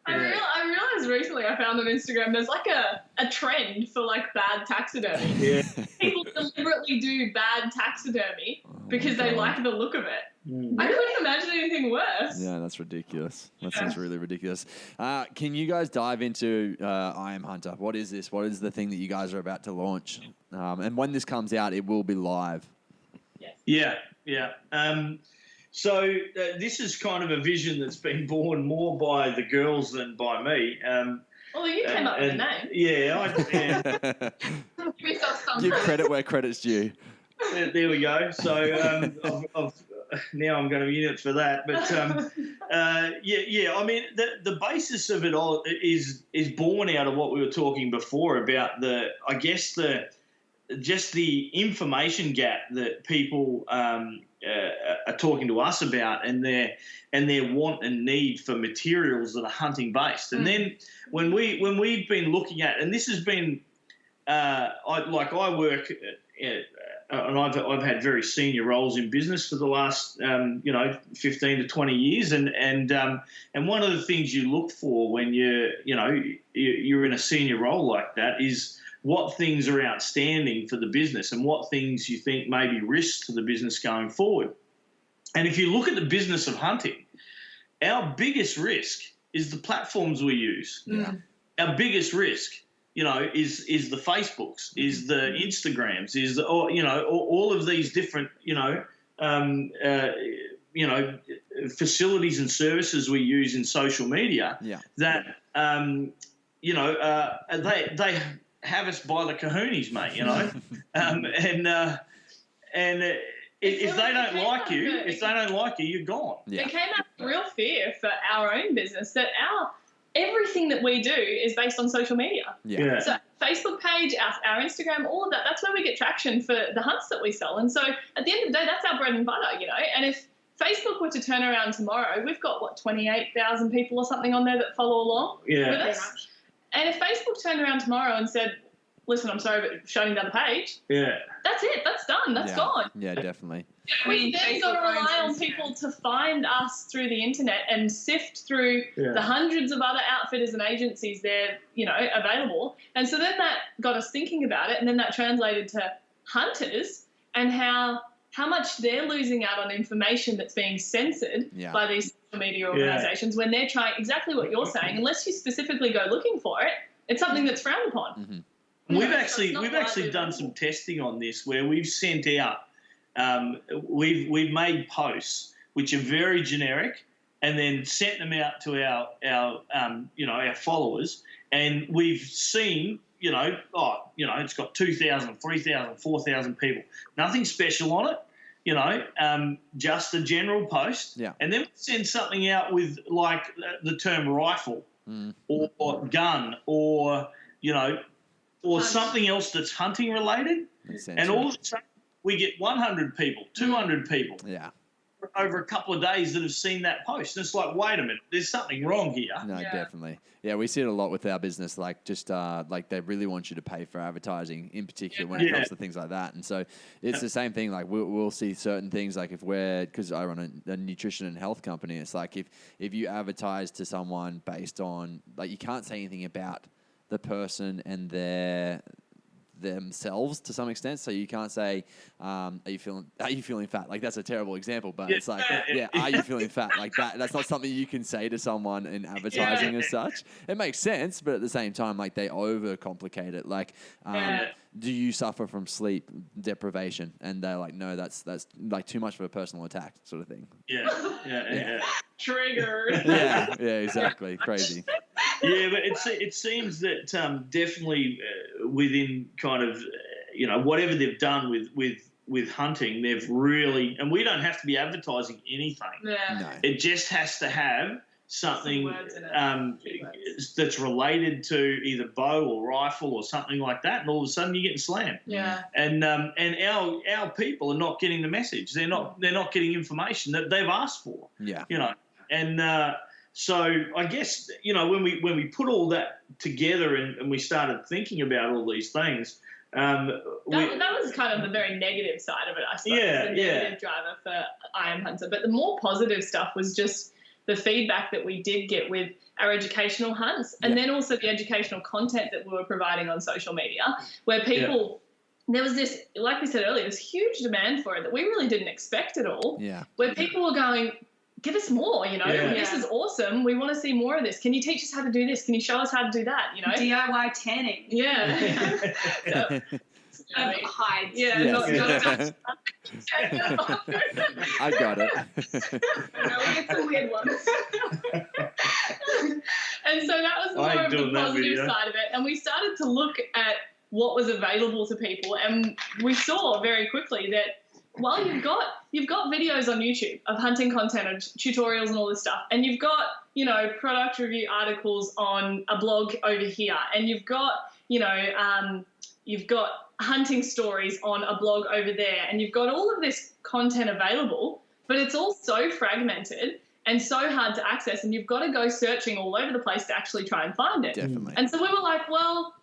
I realized recently I found on Instagram there's like a trend for like bad taxidermy. Yeah. People deliberately do bad taxidermy because they like the look of it. I couldn't imagine anything worse. Yeah, that's ridiculous. That sounds really ridiculous. Can you guys dive into I Am Hunter? What is this? What is the thing that you guys are about to launch? And when this comes out, it will be live. Yes. Yeah. So this is kind of a vision that's been born more by the girls than by me. Well, you came up with the name. Yeah. Give yourself some Give credit where credit's due. There we go. So now I'm going to be units for that. But I mean, the basis of it all is born out of what we were talking before about the information gap that people are talking to us about, and their want and need for materials that are hunting based. And then when we've been looking at, and this has been, I work, and I've had very senior roles in business for the last 15 to 20 years, and one of the things you look for when you're in a senior role like that is what things are outstanding for the business and what things you think may be risks to the business going forward. And if you look at the business of hunting, our biggest risk is the platforms we use. Yeah. Our biggest risk, is the Facebooks, is the Instagrams, is the, all of these different, facilities and services we use in social media. Yeah. That they have us by the kahoonies, mate. If they don't like you, you're gone. Yeah. It came out of real fear for our own business that everything that we do is based on social media. Yeah. So Facebook page, our Instagram, all of that, that's where we get traction for the hunts that we sell. And so at the end of the day, that's our bread and butter, And if Facebook were to turn around tomorrow, we've got, 28,000 people or something on there that follow along with us. And if Facebook turned around tomorrow and said, listen, I'm sorry, but shutting down the page, that's it. That's done. That's gone. Yeah, definitely. We then got to rely on people to find us through the internet and sift through the hundreds of other outfitters and agencies there, available. And so then that got us thinking about it, and then that translated to hunters and how much they're losing out on information that's being censored by these social media organisations when they're trying exactly what you're saying. Unless you specifically go looking for it, it's something that's frowned upon. Mm-hmm. We've actually done some testing on this where we've sent out, we've made posts which are very generic, and then sent them out to our followers, and we've seen it's got 2,000, 3,000, 4,000 people, nothing special on it, just a general post, and then we send something out with like the term rifle or gun or something else that's hunting related, and all of a sudden we get 100 people, 200 people over a couple of days that have seen that post. And it's like, wait a minute, there's something wrong here. No, definitely. Yeah, we see it a lot with our business, like just like they really want you to pay for advertising in particular when it comes to things like that. And so it's the same thing. Like we'll see certain things, like because I run a nutrition and health company, it's like if you advertise to someone based on, like, you can't say anything about the person and themselves to some extent. So you can't say, are you feeling fat? Like, that's a terrible example, but it's like, are you feeling fat? Like that's not something you can say to someone in advertising as such. It makes sense, but at the same time, like, they overcomplicate it. Like, do you suffer from sleep deprivation? And they're like, no, that's like too much of a personal attack sort of thing. Yeah. Triggered. Yeah, exactly. Crazy. Yeah, but it seems that definitely within kind of whatever they've done with hunting, they've really, and we don't have to be advertising anything. Yeah. No. It just has to have something that's related to either bow or rifle or something like that, and all of a sudden you're getting slammed. Yeah. And our people are not getting the message. They're not getting information that they've asked for. Yeah. And so I guess when we put all that together and we started thinking about all these things. That was kind of the very negative side of it, I suppose. The negative driver for I Am Hunter. But the more positive stuff was just the feedback that we did get with our educational hunts, and then also the educational content that we were providing on social media, where people, there was this, like we said earlier, this huge demand for it that we really didn't expect at all. Yeah. Where people were going, give us more, this is awesome. We want to see more of this. Can you teach us how to do this? Can you show us how to do that? DIY tanning. Yeah. Hides. Yeah. Yes. I got it. We get some weird ones. And so that was more of the positive side of it. And we started to look at what was available to people, and we saw very quickly that while you've got videos on YouTube of hunting content and tutorials and all this stuff, and you've got, product review articles on a blog over here, and you've got, you've got hunting stories on a blog over there, and you've got all of this content available, but it's all so fragmented and so hard to access, and you've got to go searching all over the place to actually try and find it. Definitely. And so we were like, well,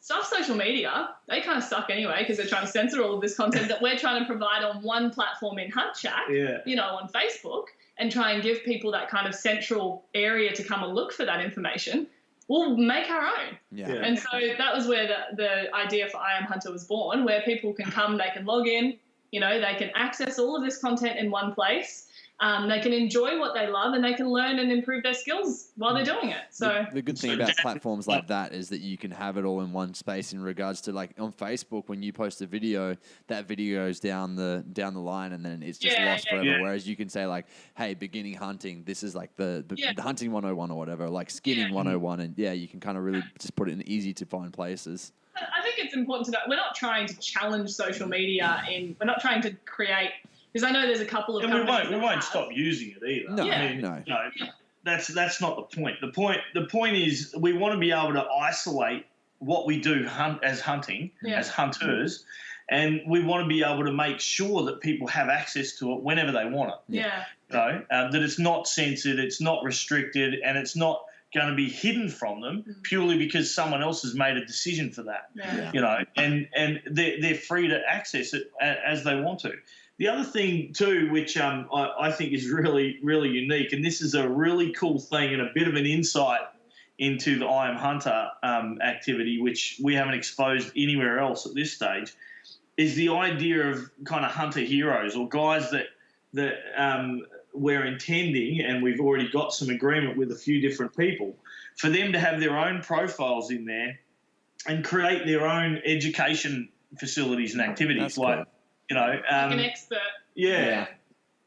stuff social media, they kind of suck anyway because they're trying to censor all of this content that we're trying to provide on one platform in Hunt Shack, on Facebook, and try and give people that kind of central area to come and look for that information. We'll make our own. Yeah. And so that was where the idea for I Am Hunter was born, where people can come, they can log in, they can access all of this content in one place. They can enjoy what they love, and they can learn and improve their skills while they're doing it. So the good thing about platforms like that is that you can have it all in one space. In regards to, like, on Facebook, when you post a video, that video goes down the line, and then it's just lost forever. Yeah. Whereas you can say, like, hey, beginning hunting, this is like the hunting 101 or whatever, like skinning 101, and you can kind of really just put it in easy to find places. I think it's important to know we're not trying to challenge social media. We're not trying to create. Because I know there's a couple of companies we won't stop using it either. No. That's not the point. The point is we want to be able to isolate what we do as hunting, as hunters, and we want to be able to make sure that people have access to it whenever they want it. Yeah. That it's not censored, it's not restricted, and it's not going to be hidden from them purely because someone else has made a decision for that. Yeah. And they're free to access it as they want to. The other thing too, which I think is really, really unique, and this is a really cool thing and a bit of an insight into the I Am Hunter activity, which we haven't exposed anywhere else at this stage, is the idea of kind of hunter heroes, or guys that we're intending, and we've already got some agreement with a few different people, for them to have their own profiles in there and create their own education facilities and activities. That's like, cool. Like an expert. Yeah.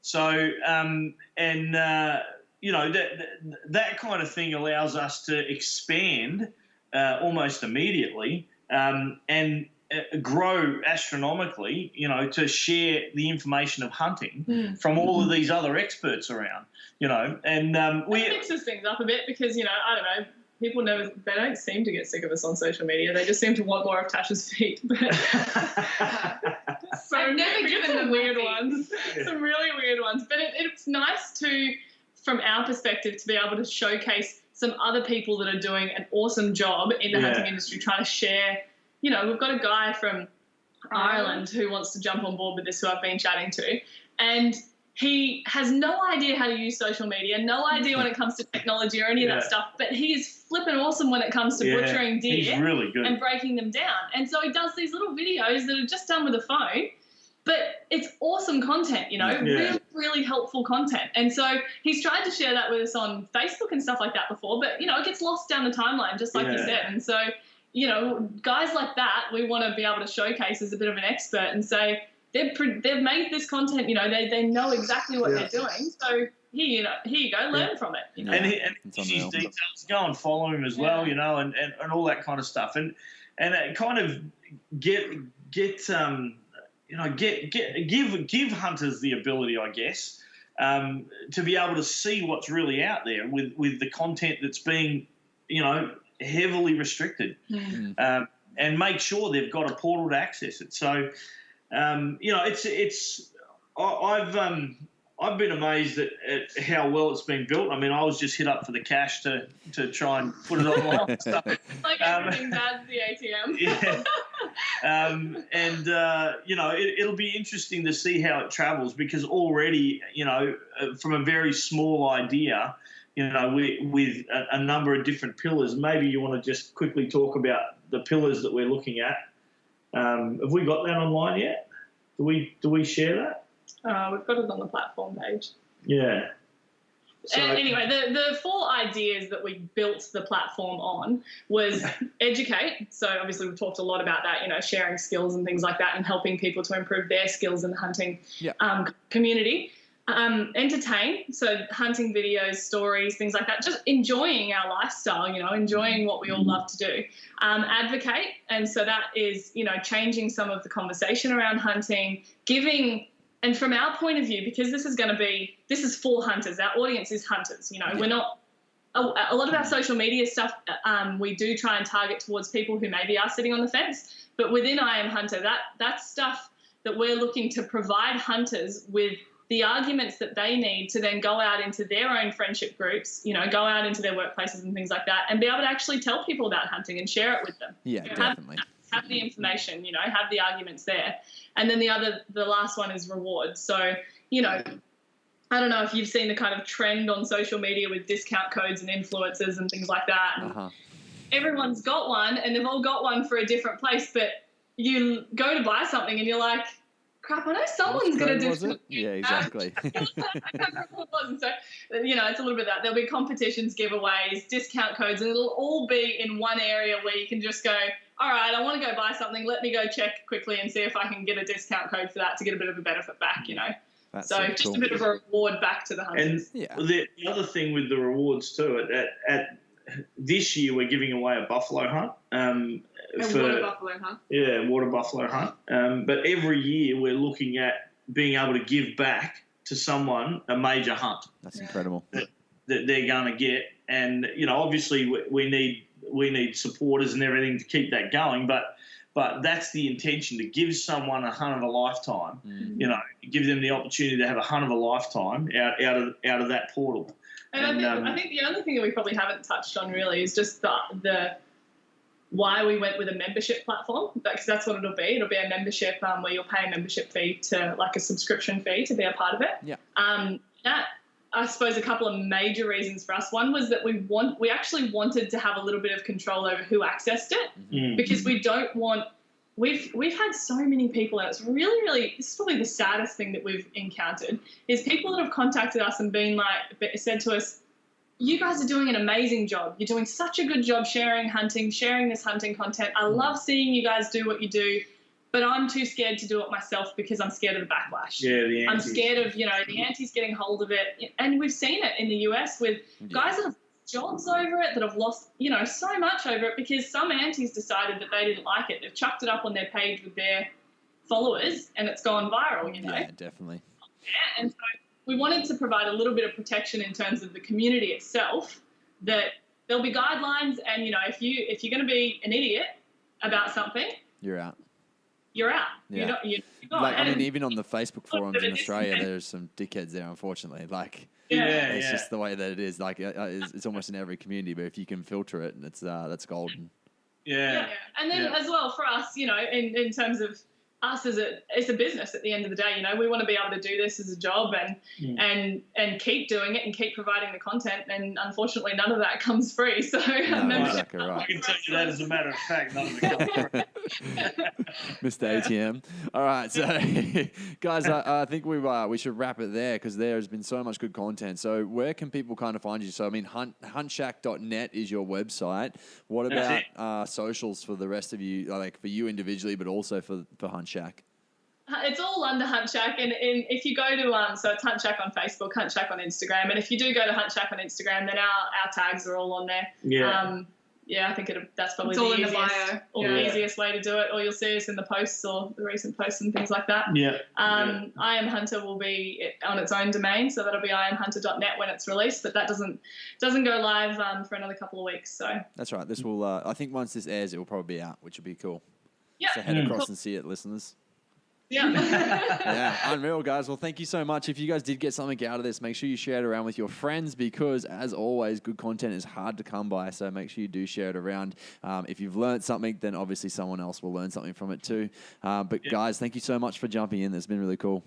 So, that kind of thing allows us to expand almost immediately and grow astronomically, to share the information of hunting from all of these other experts around, and it mixes things up a bit because, I don't know, people they don't seem to get sick of us on social media. They just seem to want more of Tasha's feet. So I've never given them weird ones, some really weird ones. But it's nice to, from our perspective, to be able to showcase some other people that are doing an awesome job in the hunting industry, trying to share. We've got a guy from Ireland who wants to jump on board with this, who I've been chatting to, and he has no idea how to use social media, no idea when it comes to technology or any of that stuff, but he is flipping awesome when it comes to butchering deer he's really good. and breaking them down. And so he does these little videos that are just done with a phone, but it's awesome content, really, really helpful content. And so he's tried to share that with us on Facebook and stuff like that before, but, it gets lost down the timeline, just like you said. And so, guys like that, we want to be able to showcase as a bit of an expert and say, they've made this content, they know exactly what they're doing. So here you go, learn from it. And his details, go and follow him as well, and all that kind of stuff. And it kind of give hunters the ability, I guess, to be able to see what's really out there with the content that's being, heavily restricted, and make sure they've got a portal to access it. So, I've been amazed at how well it's been built. I mean, I was just hit up for the cash to try and put it online and stuff. Like everything bad's the ATM. It'll be interesting to see how it travels, because already, from a very small idea, with a number of different pillars, maybe you want to just quickly talk about the pillars that we're looking at. Have we got that online yet? Do we share that? We've got it on the platform page. Yeah. So, anyway, the 4 ideas that we built the platform on was educate. So obviously we've talked a lot about that, sharing skills and things like that, and helping people to improve their skills in the hunting community. Entertain, so hunting videos, stories, things like that, just enjoying our lifestyle, enjoying what we all love to do. Advocate, and so that is, changing some of the conversation around hunting, giving, and from our point of view, because this is for hunters, our audience is hunters, we're not, a lot of our social media stuff, we do try and target towards people who maybe are sitting on the fence, but within I Am Hunter, that's stuff that we're looking to provide hunters with the arguments that they need to then go out into their own friendship groups, go out into their workplaces and things like that, and be able to actually tell people about hunting and share it with them. Yeah, definitely. Have the information, have the arguments there. And then the last one is reward. So, I don't know if you've seen the kind of trend on social media with discount codes and influencers and things like that. And everyone's got one, and they've all got one for a different place, but you go to buy something and you're like, crap, I know someone's going to do something. Yeah, exactly. I can't remember what it was. And so, it's a little bit of that. There'll be competitions, giveaways, discount codes, and it'll all be in one area where you can just go, all right, I want to go buy something. Let me go check quickly and see if I can get a discount code for that to get a bit of a benefit back, That's so just cool. a bit of a reward back to the hunters. And the other thing with the rewards too, at this year we're giving away a buffalo hunt. Water buffalo hunt. Yeah, water buffalo hunt. But every year we're looking at being able to give back to someone a major hunt. That's incredible. That they're going to get, and obviously we need supporters and everything to keep that going. But that's the intention, to give someone a hunt of a lifetime. Give them the opportunity to have a hunt of a lifetime out of that portal. And I think the other thing that we probably haven't touched on really is just the why we went with a membership platform, because that's what it'll be. It'll be a membership where you'll pay a membership fee to, like a subscription fee, to be a part of it. Yeah. That, I suppose, a couple of major reasons for us. One was that we actually wanted to have a little bit of control over who accessed it, because we don't want. We've had so many people, and it's really, really, this is probably the saddest thing that we've encountered, is people that have contacted us and said to us, you guys are doing an amazing job. You're doing such a good job sharing this hunting content. I love seeing you guys do what you do, but I'm too scared to do it myself because I'm scared of the backlash. Yeah, the antis. I'm scared of, the antis getting hold of it. And we've seen it in the US with guys that have jobs over it, that have lost, so much over it because some antis decided that they didn't like it. They've chucked it up on their page with their followers and it's gone viral, Yeah, definitely. Yeah, and so we wanted to provide a little bit of protection in terms of the community itself, that there'll be guidelines, and if you're going to be an idiot about something, you're out. You're out. Yeah. You're not. Even on the Facebook forums in Australia, there's some dickheads there, unfortunately. It's just the way that it is. It's almost in every community, but if you can filter it, that's golden. Yeah. And then as well for us, in terms of us it's a business at the end of the day. You know, we want to be able to do this as a job and keep doing it and keep providing the content. And unfortunately, none of that comes free. So exactly right. I can tell you that as a matter of fact. None of it comes free. Mr. ATM. All right, so guys, I think we should wrap it there because there has been so much good content. So where can people kind of find you? So I mean, huntshack.net is your website. What about socials for the rest of you, like for you individually, but also for Hunt Shack? It's all under Hunt Shack, and if you go to so it's Hunt Shack on Facebook, Hunt Shack on Instagram, and if you do go to Hunt Shack on Instagram, then our tags are all on there. I think that's probably the easiest way to do it. Or you'll see us in the posts or the recent posts and things like that. I Am Hunter will be on its own domain, so that'll be iamhunter.net when it's released. But that doesn't go live for another couple of weeks. So that's right. This will I think once this airs, it will probably be out, which will be cool. Yeah. So head across and see it, listeners. Yeah. Unreal, guys. Well, thank you so much. If you guys did get something out of this, make sure you share it around with your friends because, as always, good content is hard to come by. So make sure you do share it around. If you've learned something, then obviously someone else will learn something from it too. Guys, thank you so much for jumping in. It's been really cool.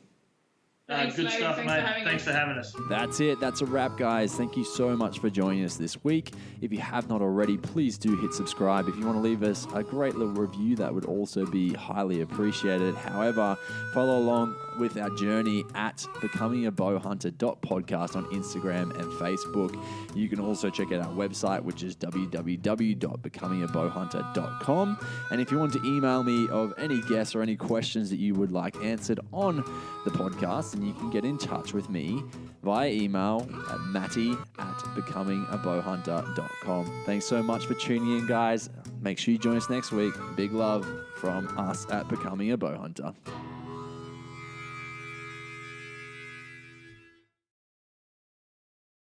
Good stuff, mate. Thanks for having us. That's it. That's a wrap, guys. Thank you so much for joining us this week. If you have not already, please do hit subscribe. If you want to leave us a great little review, that would also be highly appreciated. However, follow along with our journey at becomingaBowhunter.podcast on Instagram and Facebook. You can also check out our website, which is www.becomingaBowhunter.com. And if you want to email me of any guests or any questions that you would like answered on the podcast, then you can get in touch with me via email at matty@becomingaBowhunter.com. Thanks so much for tuning in, guys. Make sure you join us next week. Big love from us at Becoming a Bowhunter.